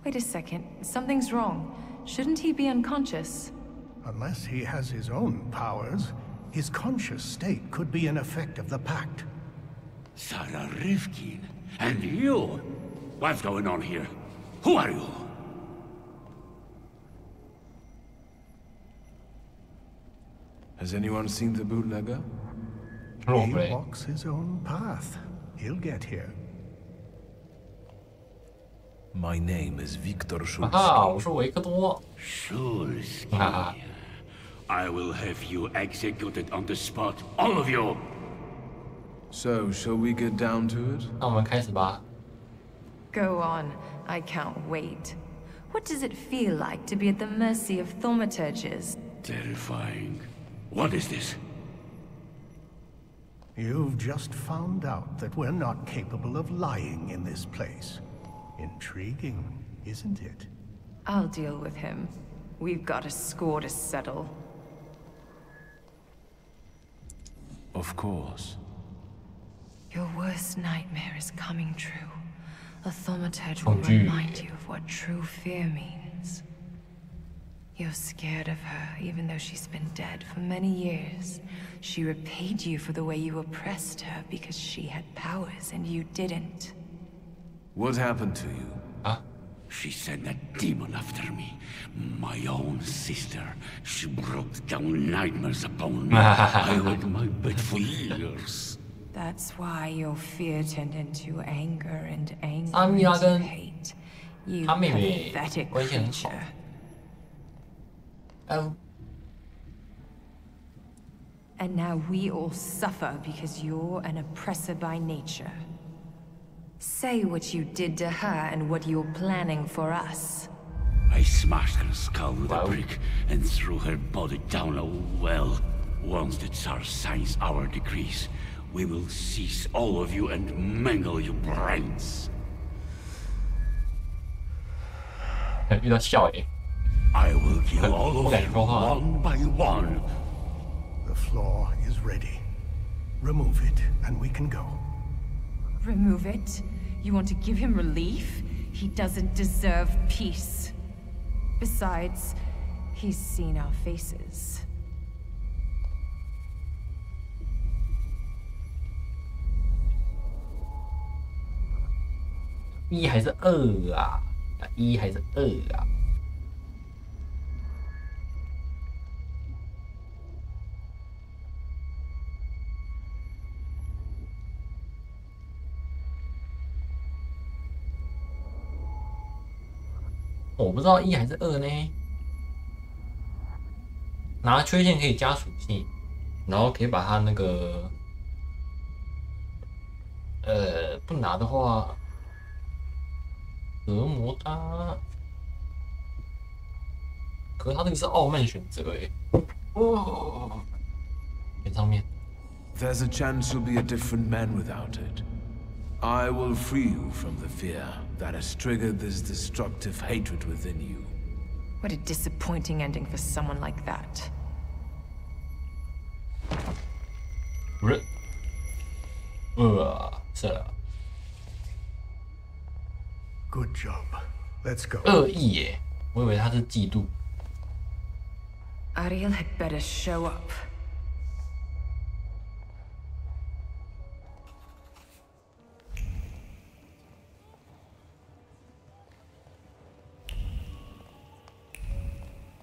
Wait a second. Something's wrong. Shouldn't he be unconscious? Unless he has his own powers, his conscious state could be an effect of the pact. Sarah Rifkin, and you? What's going on here? Who are you? Has anyone seen the bootlegger? He walks his own path. He'll get here. My name is Victor Shulsky. 啊，我是维克多。Shulsky. I will have you executed on the spot, all of you. So, shall we get down to it? 那我们开始吧。 Go on. I can't wait. What does it feel like to be at the mercy of thaumaturges? Terrifying. What is this? You've just found out that we're not capable of lying in this place. Intriguing, isn't it? I'll deal with him. We've got a score to settle. Of course. Your worst nightmare is coming true. A thaumaturge will remind you of what true fear means. You're scared of her, even though she's been dead for many years. She repaid you for the way you oppressed her because she had powers and you didn't. What happened to you? Huh? She sent a demon after me. My own sister. She brought down nightmares upon me. I lay in my bed for years. That's why your fear turned into anger and anger into hate. You pathetic creature. Oh. And now we all suffer because you're an oppressor by nature. Say what you did to her and what you're planning for us. I smashed her skull with a brick and threw her body down a well. Once the Tsar signs our decrees, we will seize all of you and mangle your brains. 遇到笑欸。 I will kill all of you one by one. The flaw is ready. Remove it, and we can go. Remove it? You want to give him relief? He doesn't deserve peace. Besides, he's seen our faces. 1还是2啊？1还是2啊？ 我不知道1还是2呢。拿缺陷可以加属性，然后可以把它那个，不拿的话，折磨他。可是他这个是傲慢选择哎。哦，点上面。There's a chance you'll be a different man without it. I will free you from the fear that has triggered this destructive hatred within you. What a disappointing ending for someone like that. Good job. Let's go. 恶意耶，我以为他是嫉妒。Ariel had better show up.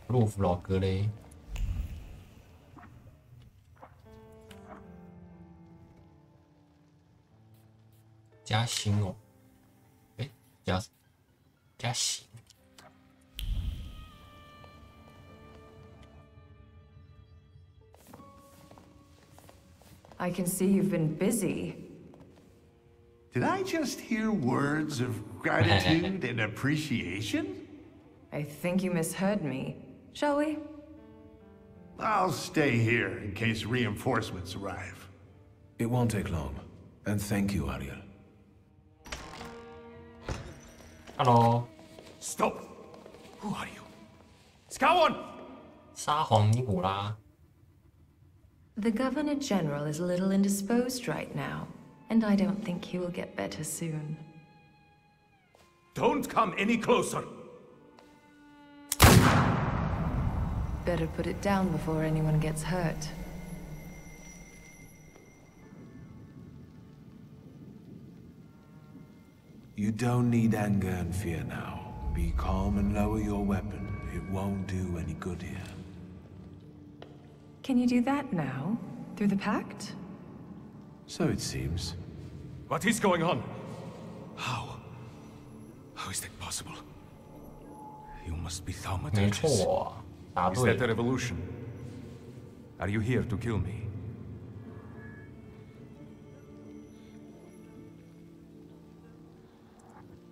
洛夫老哥嘞，加薪哦，哎，加薪。I can see you've been busy. Did I just hear words of gratitude and appreciation? I think you misheard me. Shall we? I'll stay here in case reinforcements arrive. It won't take long. And thank you, Ariel. Hello. Stop! Who are you? Scout! 沙皇尼古拉。The Governor General is a little indisposed right now, and I don't think he will get better soon. Don't come any closer! Better put it down before anyone gets hurt. You don't need anger and fear now. Be calm and lower your weapon. It won't do any good here. Can you do that now? Through the pact? So it seems. What is going on? How? How is that possible? You must be Thaumaturge. Is that a revolution? Are you here to kill me?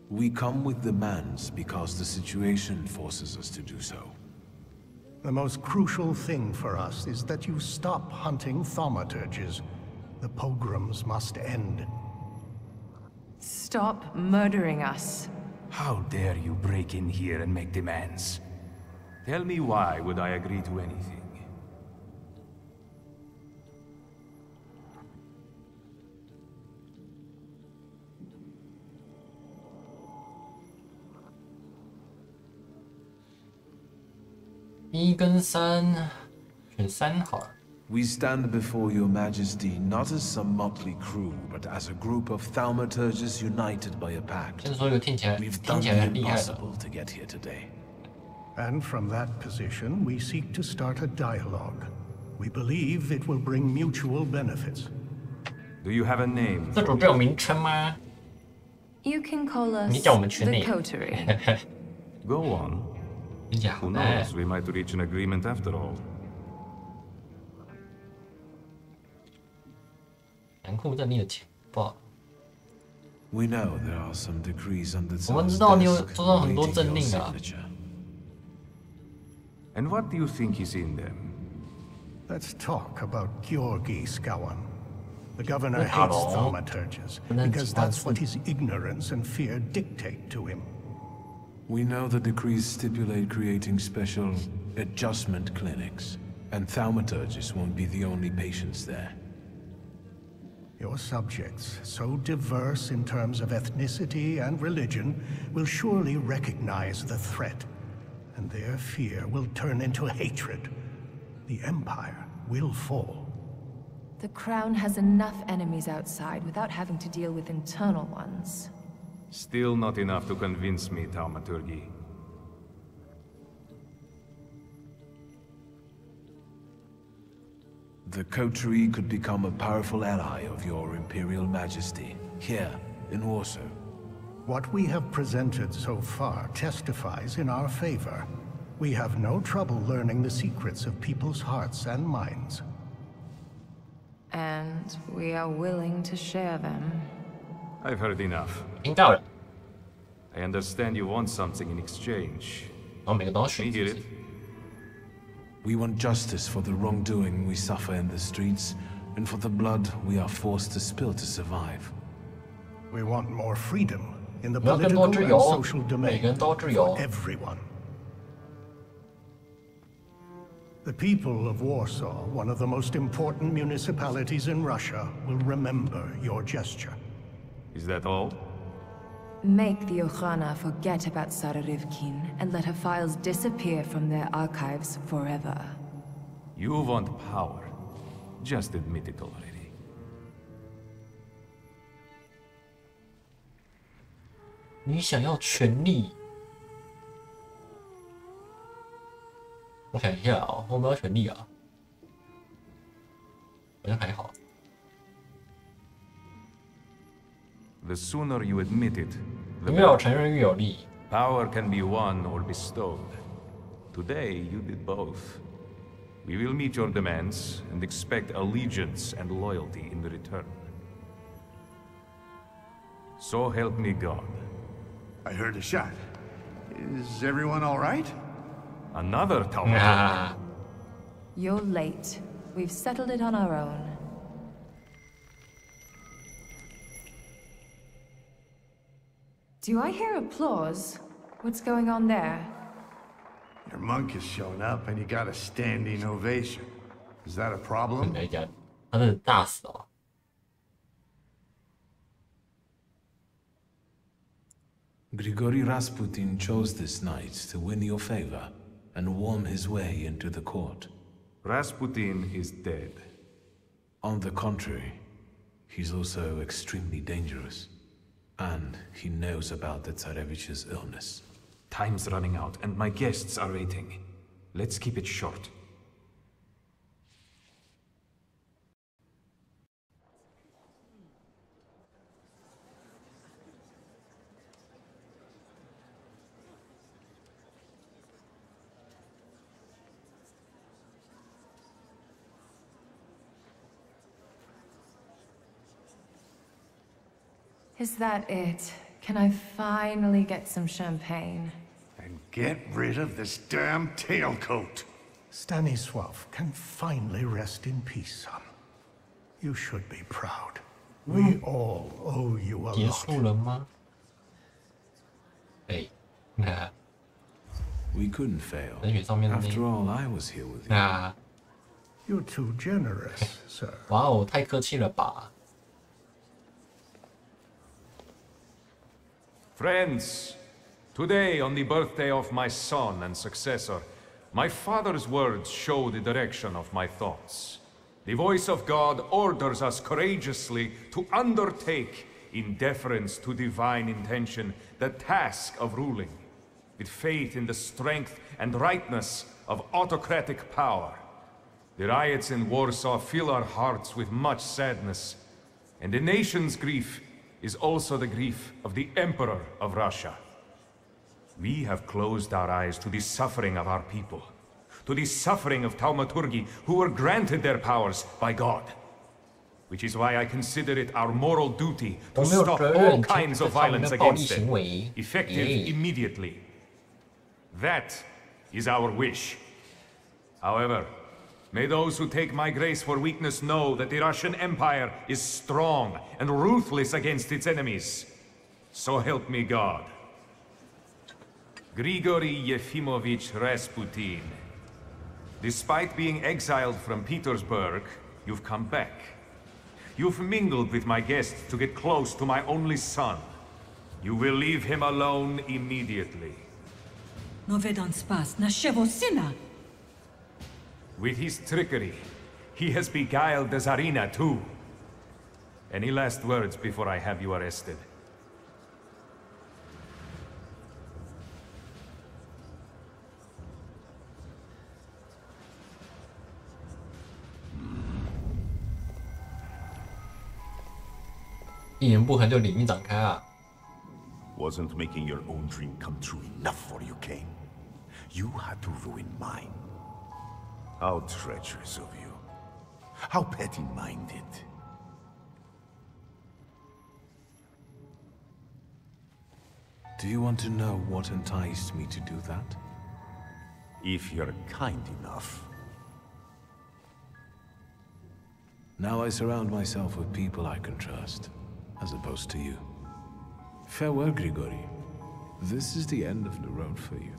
We come with demands because the situation forces us to do so. The most crucial thing for us is that you stop hunting thaumaturges. The pogroms must end. Stop murdering us. How dare you break in here and make demands? Tell me why would I agree to anything?1跟3，选3好了。We stand before your majesty not as some motley crew, but as a group of thaumaturges united by a pact. We've done the impossible to get here today. And from that position, we seek to start a dialogue. We believe it will bring mutual benefits. Do you have a name? 这主叫名称吗？ You can call us 你叫我们全 the 内。 Coterie. Go on. Who knows? We might reach an agreement after all. 残酷正义的情报。 We know there are some decrees under 我们知道你有收到很多政令啊。 And what do you think is in them? Let's talk about Georgi Skawan. The governor hates thaumaturges because that's what his ignorance and fear dictate to him. We know the decrees stipulate creating special adjustment clinics, and thaumaturges won't be the only patients there. Your subjects, so diverse in terms of ethnicity and religion, will surely recognize the threat, and their fear will turn into hatred. The Empire will fall. The Crown has enough enemies outside without having to deal with internal ones. Still not enough to convince me, Thaumaturge. The Coterie could become a powerful ally of your Imperial Majesty, here in Warsaw. What we have presented so far testifies in our favor. We have no trouble learning the secrets of people's hearts and minds. And we are willing to share them. I've heard enough. 听到了。I understand you want something in exchange. Let me hear it. We want justice for the wrongdoing we suffer in the streets, and for the blood we are forced to spill to survive. We want more freedom in the political and social domain for everyone. The people of Warsaw, one of the most important municipalities in Russia, will remember your gesture. Is that all? Make the Okhrana forget about Sararivkin and let her files disappear from their archives forever. You want power. Just admit it already. 你想要权力？我想一下啊，我没有权力啊，好像还好。The sooner you admit it, the 越要承认越有利。Power can be won or bestowed. Today you did both. We will meet your demands and expect allegiance and loyalty in return. So help me God. I heard a shot. Is everyone all right? Another Thaumaturge. You're late. We've settled it on our own. Do I hear applause? What's going on there? Your monk has shown up and you got a standing ovation. Is that a problem? 他是大死哦。Grigory Rasputin chose this night to win your favor and worm his way into the court. Rasputin is dead. On the contrary, he's also extremely dangerous. And he knows about the Tsarevich's illness. Time's running out, and my guests are waiting. Let's keep it short. Is that it? Can I finally get some champagne? And get rid of this damn tailcoat. Stanislav can finally rest in peace, son. You should be proud. We all owe you a lot. 结束了吗？We couldn't fail. 人血上面的 After all, I was here with you. You're too generous, sir. 哇哦，太客气了吧！ Friends, today on the birthday of my son and successor, my father's words show the direction of my thoughts. The voice of God orders us courageously to undertake, in deference to divine intention, the task of ruling, with faith in the strength and rightness of autocratic power. The riots in Warsaw fill our hearts with much sadness, and the nation's grief is also the grief of the Emperor of Russia. We have closed our eyes to the suffering of our people, to the suffering of Thaumaturgi who were granted their powers by God. Which is why I consider it our moral duty to stop all kinds of violence against them, effective immediately. That is our wish. However, may those who take my grace for weakness know that the Russian Empire is strong and ruthless against its enemies. So help me God. Grigory Yefimovich Rasputin. Despite being exiled from Petersburg, you've come back. You've mingled with my guests to get close to my only son. You will leave him alone immediately. Novedan spas naszego syna. With his trickery, he has beguiled the Tsarina too. Any last words before I have you arrested? Wasn't making your own dream come true enough for you, Cain? You had to ruin mine. How treacherous of you. How petty-minded. Do you want to know what enticed me to do that? If you're kind enough. Now I surround myself with people I can trust, as opposed to you. Farewell, Grigori. This is the end of the road for you.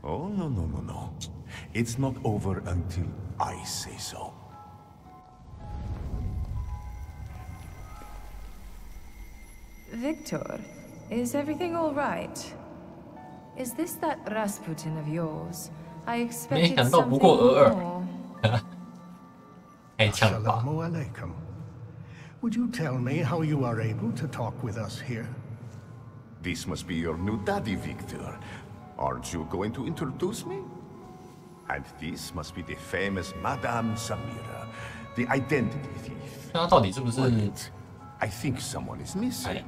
Oh, no. It's not over until I say so. Victor, is everything all right? Is this that Rasputin of yours? I expected something more. Assalamu alaikum. Would you tell me how you are able to talk with us here? This must be your new daddy, Victor. Aren't you going to introduce me? And this must be the famous Madame Samira, the identity thief. Wait, I think someone is missing.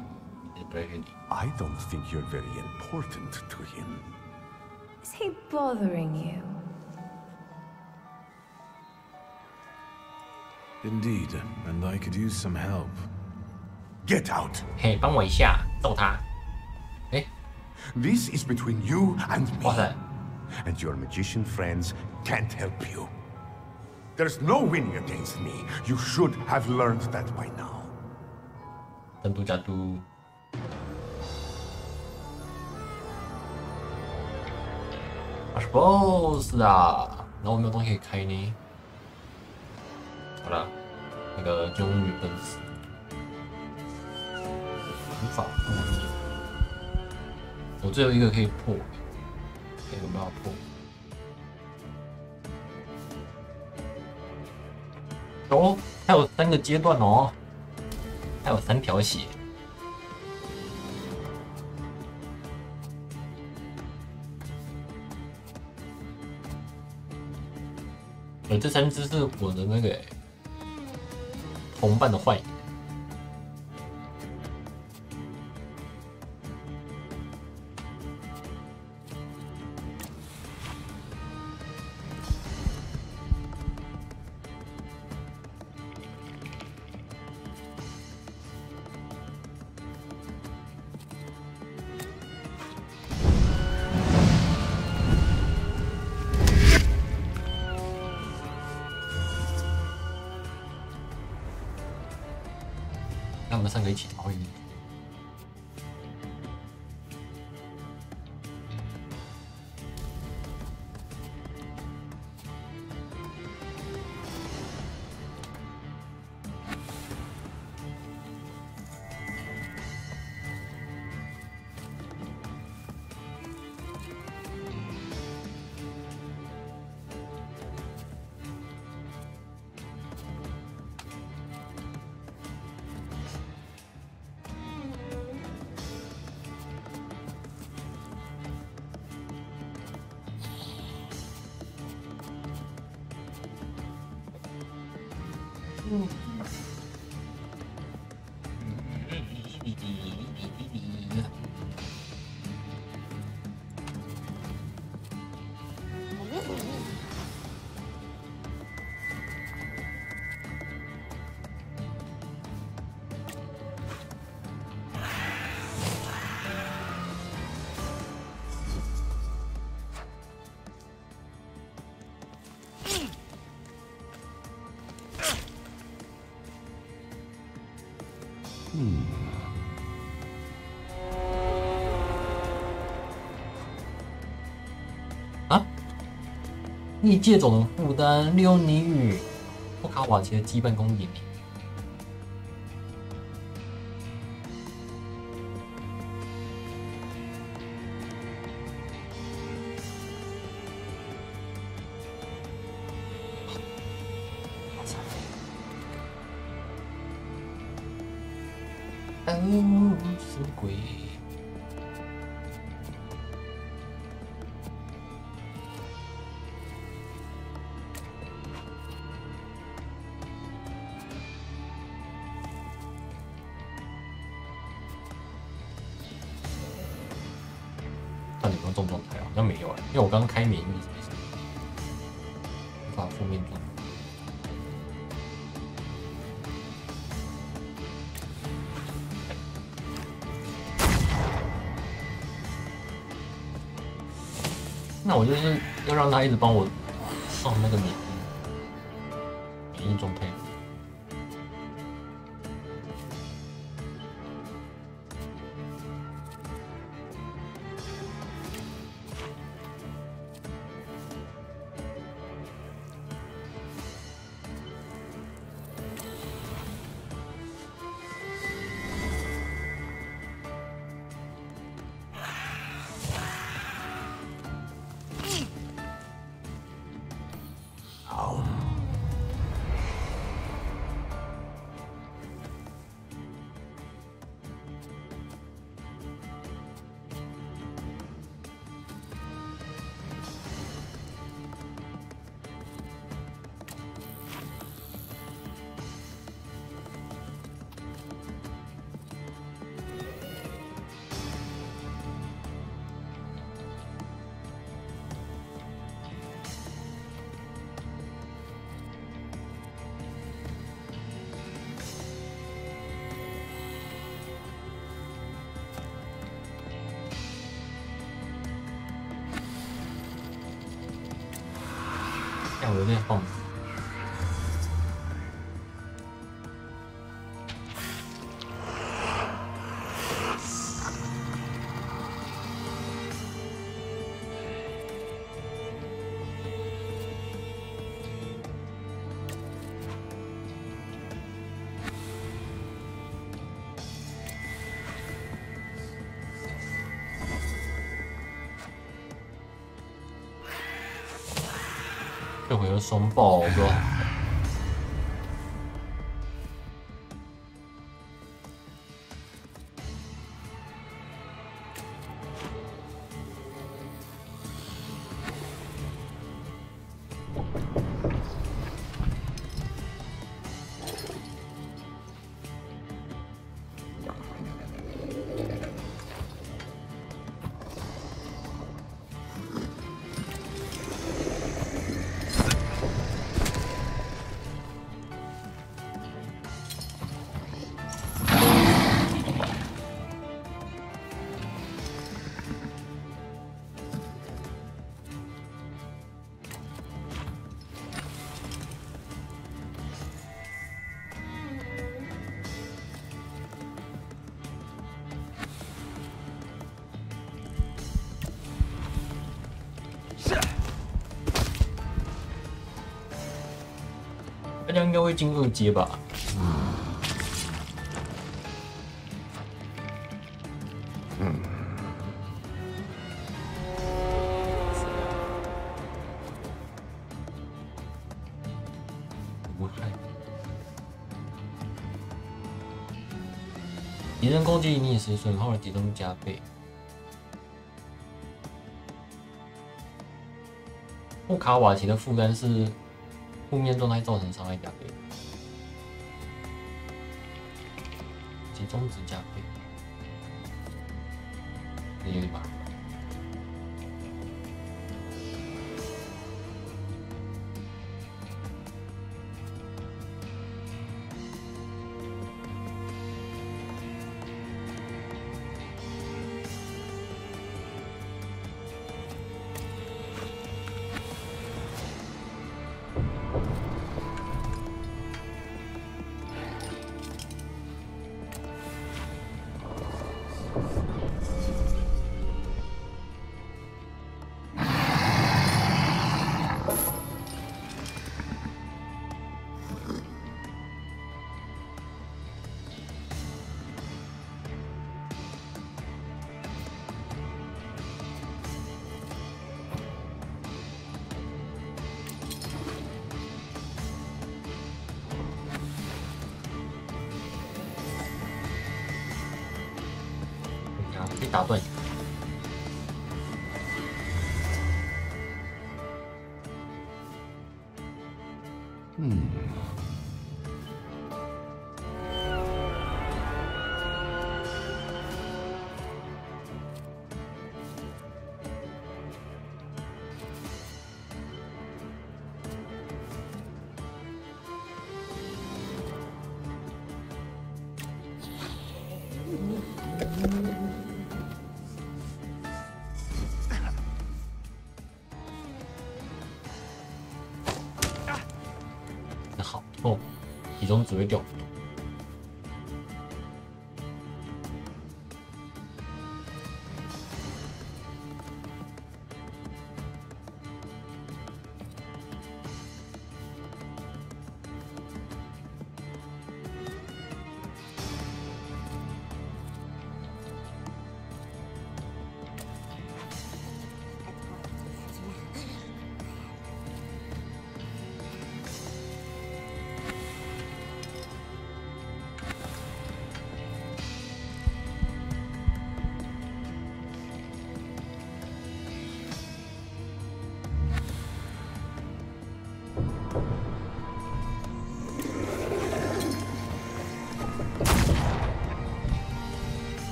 I don't think you're very important to him. Is he bothering you? Indeed, and I could use some help. Get out! 嘿，帮我一下，揍他！哎 ，This is between you and me. 哇塞 And your magician friends can't help you. There's no winning against me. You should have learned that by now. 登陆加都。Suppose 啊，然后我没有东西可以开呢。好了，那个终于奔死，无法破灭。我最后一个可以破，看有没有破。哦，还有3个阶段哦，还有3条血。这3只是我的那个同伴的幻影。那我们3个一起逃逸。异界种的负担，利用你与布卡瓦奇的羁绊攻击你。哦，什么鬼？到底有没有中状态啊？好像没有啊，因为我刚刚开免疫，无法负面状态。那我就是要让他一直帮我上那个免疫状态。这样有点放。这回又双爆了。大家应该会进2阶吧？无害。敌人攻击你时损耗的体重加倍。布卡瓦奇的负担是负面状态造成伤害加倍，集中值加倍，这有点麻烦。被打断。错，体重只会掉。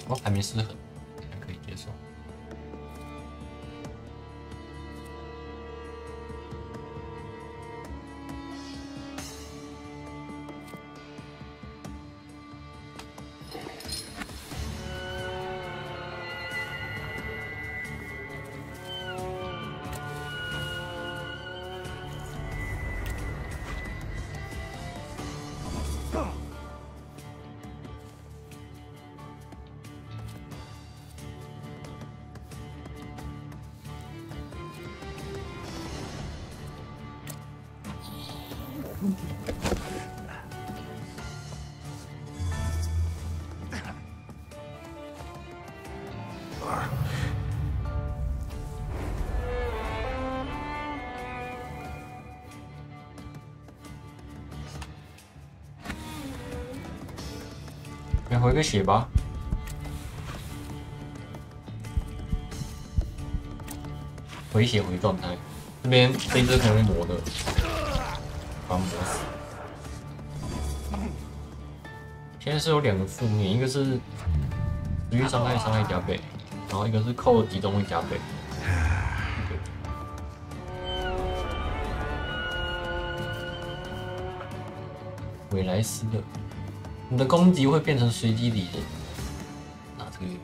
哦，还没失衡，还可以接受。来回个血吧。回血回状态，这边这一只可能会磨的，把它磨死。现在是有2个负面，一个是持续伤害加倍，然后一个是扣集中会加倍。韦莱斯的，你的攻击会变成随机敌人。拿这个羽毛。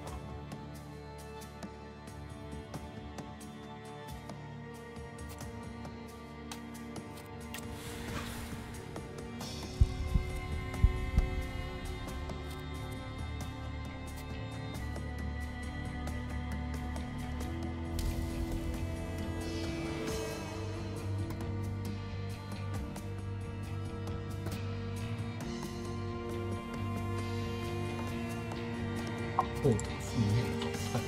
获得负面状态。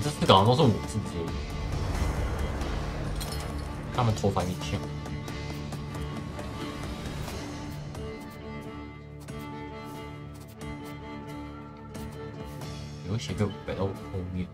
这4个好像都是我自己，他们头发有点像。有些个摆到我后面。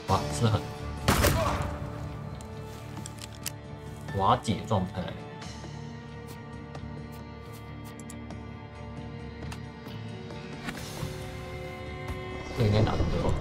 哇，失衡，瓦解状态。这应该拿得到。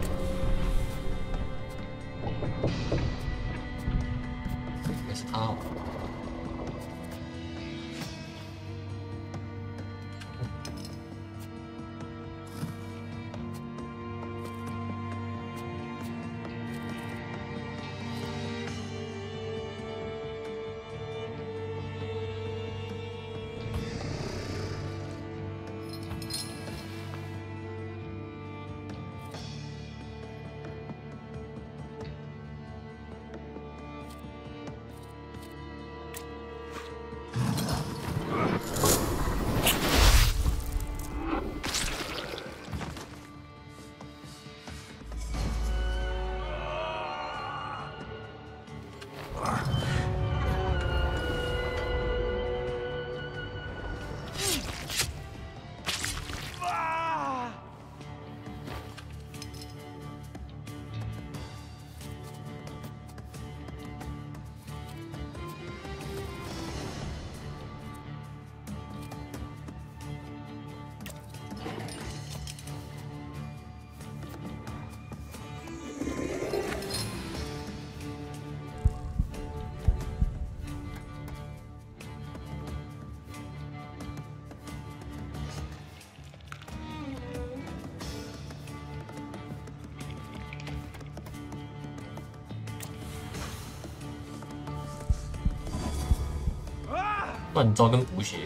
断招跟补血，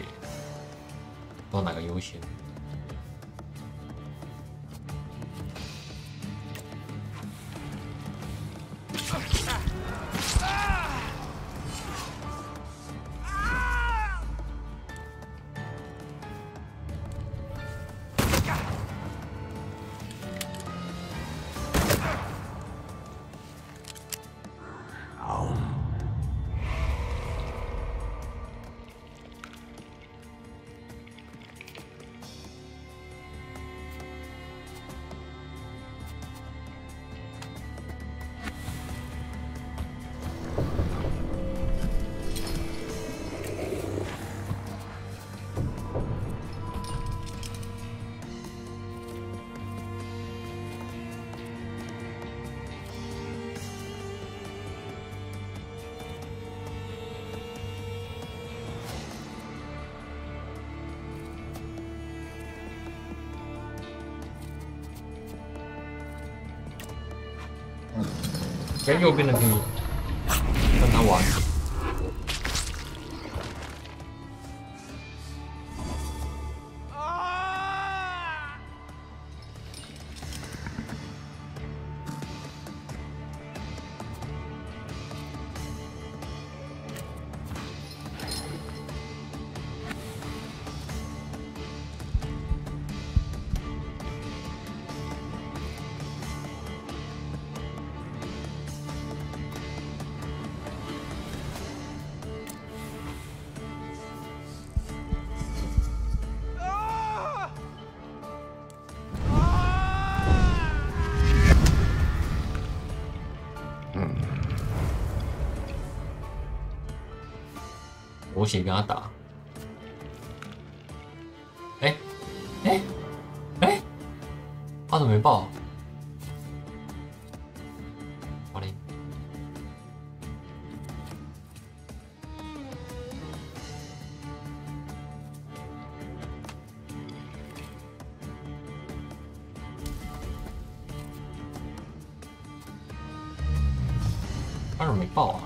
不知道哪个优先。在右边的可以让他玩。我血跟他打，他怎么没爆？好嘞，他怎么没爆啊？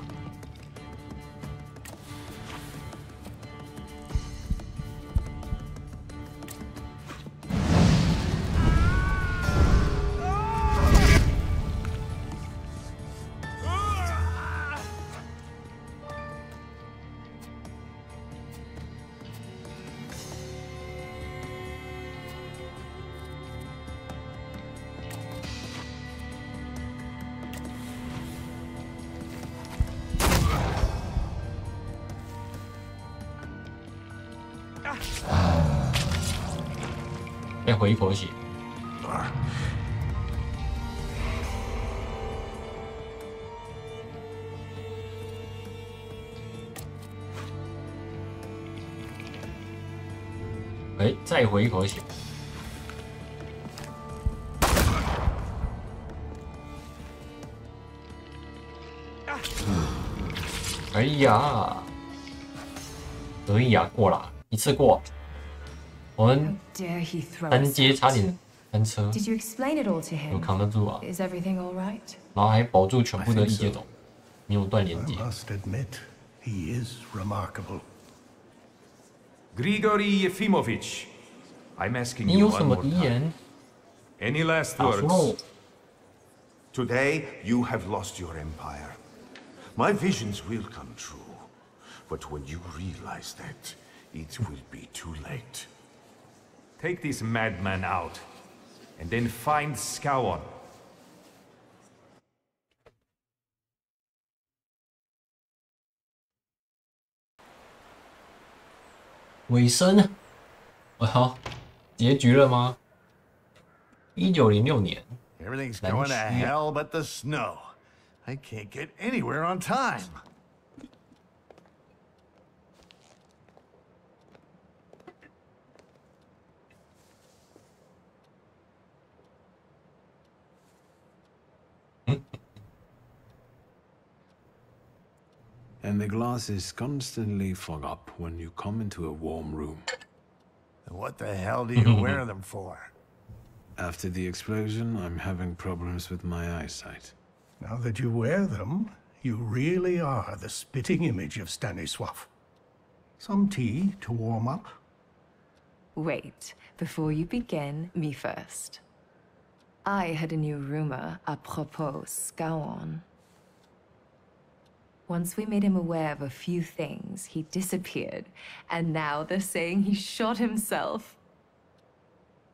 再回一口血。再回一口血。哎呀，可以啊，过了，一次过。我们单阶差点翻车，有扛得住啊，然后还保住全部的异界种，没有断连接。Grigory Yefimovich, I'm asking 你 you 有什 one 么 more 遗言？ time. Any last 打输 words? 喽。 Today, you have lost your empire. My visions will come true. But when you realize that, it will be too late. Take this madman out, and then find Skowon. 尾声，好，结局了吗？1906年， Everything's going to hell but the snow. I can't get anywhere on time. And the glasses constantly fog up when you come into a warm room. What the hell do you wear them for? After the explosion, I'm having problems with my eyesight. Now that you wear them, you really are the spitting image of Stanisław. Some tea to warm up? Wait, before you begin, me first. I heard a new rumor à propos Scawen. Once we made him aware of a few things, he disappeared, and now they're saying he shot himself.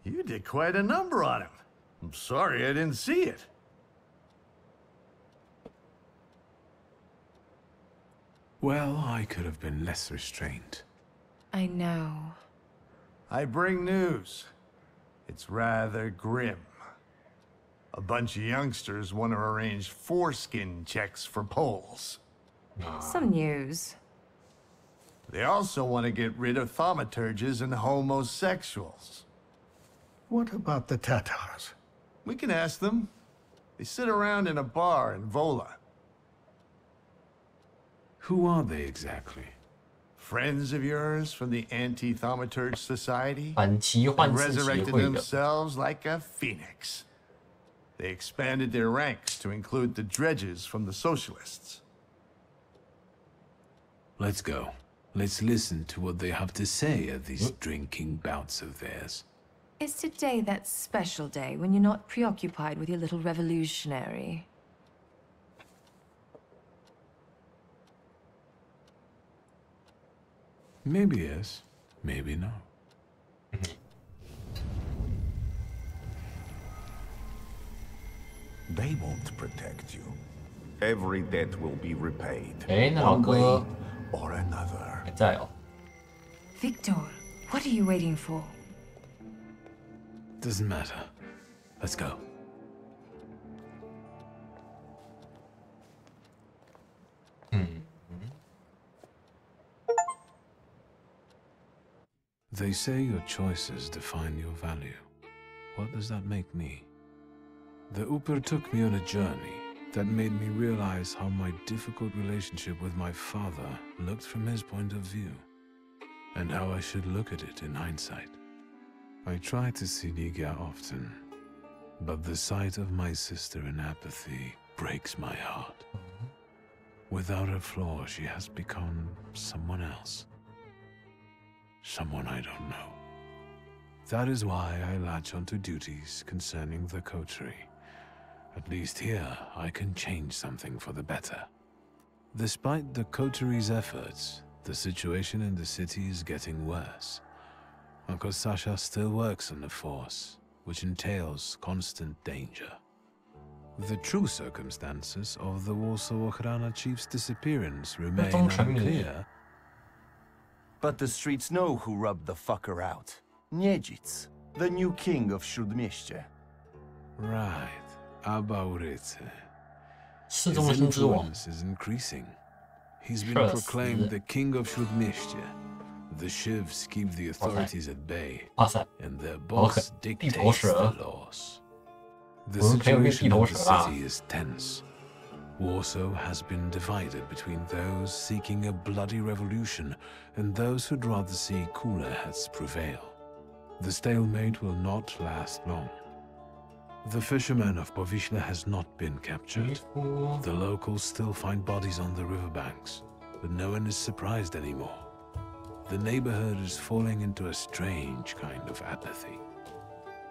You did quite a number on him. I'm sorry I didn't see it. Well, I could have been less restrained. I know. I bring news. It's rather grim. A bunch of youngsters want to arrange foreskin checks for Poles. Some news. They also want to get rid of thaumaturges and homosexuals. What about the Tatars? We can ask them. They sit around in a bar in Vola. Who are they exactly? Friends of yours from the Anti-Thaumaturge Society? 反奇幻士协 resurrected 会的。 themselves like a phoenix. They expanded their ranks to include the dredges from the socialists. Let's go. Let's listen to what they have to say at these drinking bouts of theirs. Is today that special day when you're not preoccupied with your little revolutionary? Maybe yes, maybe no. They won't protect you. Every debt will be repaid. 那老 One 哥 way or another. 还在哦。 Victor, what are you waiting for? Doesn't matter. Let's go. They say your choices define your value. What does that make me? The Uper took me on a journey that made me realize how my difficult relationship with my father looked from his point of view, and how I should look at it in hindsight. I try to see Niga often, but the sight of my sister in apathy breaks my heart. Without a flaw, she has become someone else. Someone I don't know. That is why I latch onto duties concerning the coterie. At least here, I can change something for the better. Despite the coterie's efforts, the situation in the city is getting worse. Uncle Sasha still works on the force, which entails constant danger. The true circumstances of the Warsaw Ochrana chief's disappearance remain unclear. But the streets know who rubbed the fucker out. Niedzic, the new king of Śródmieście. Right, Abauryce. His 市中心之王 influence is increasing. He's been 社 proclaimed 死 the king of Śródmieście. The Shivs keep the authorities at bay, 哇塞， and their 好狠 boss 地头 dictates 蛇 the laws. The 我们朋友变地 situation 头 of the 蛇啊 city is tense. Warsaw has been divided between those seeking a bloody revolution and those who'd rather see cooler heads prevail. The stalemate will not last long. The fisherman of Powiśle has not been captured. The locals still find bodies on the riverbanks, but no one is surprised anymore. The neighborhood is falling into a strange kind of apathy.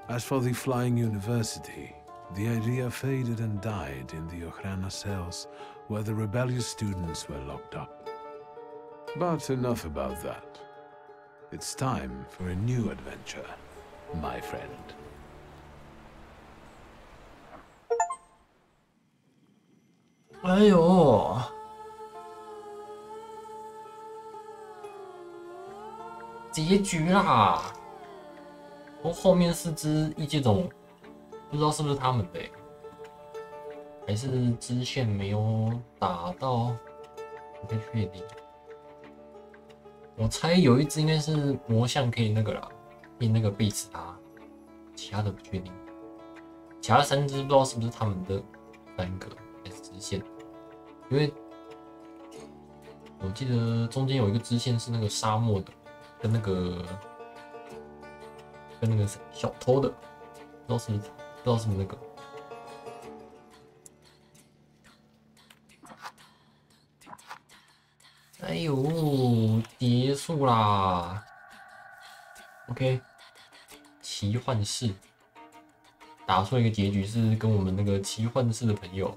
As for the Flying University, the idea faded and died in the Ochrana cells, where the rebellious students were locked up. But enough about that. It's time for a new adventure, my friend. 哎呦，结局啦！后面4只异界种，不知道是不是他们的、还是支线没有打到，不太确定。我猜有一只应该是魔像可以那个啦，可以那个背刺它，其他的不确定。其他3只不知道是不是他们的3个还是支线，因为我记得中间有一个支线是那个沙漠的，跟那个小偷的，不知道是不是那个。哎呦，结束束啦。OK， 奇幻士打出一个结局是跟我们那个奇幻士的朋友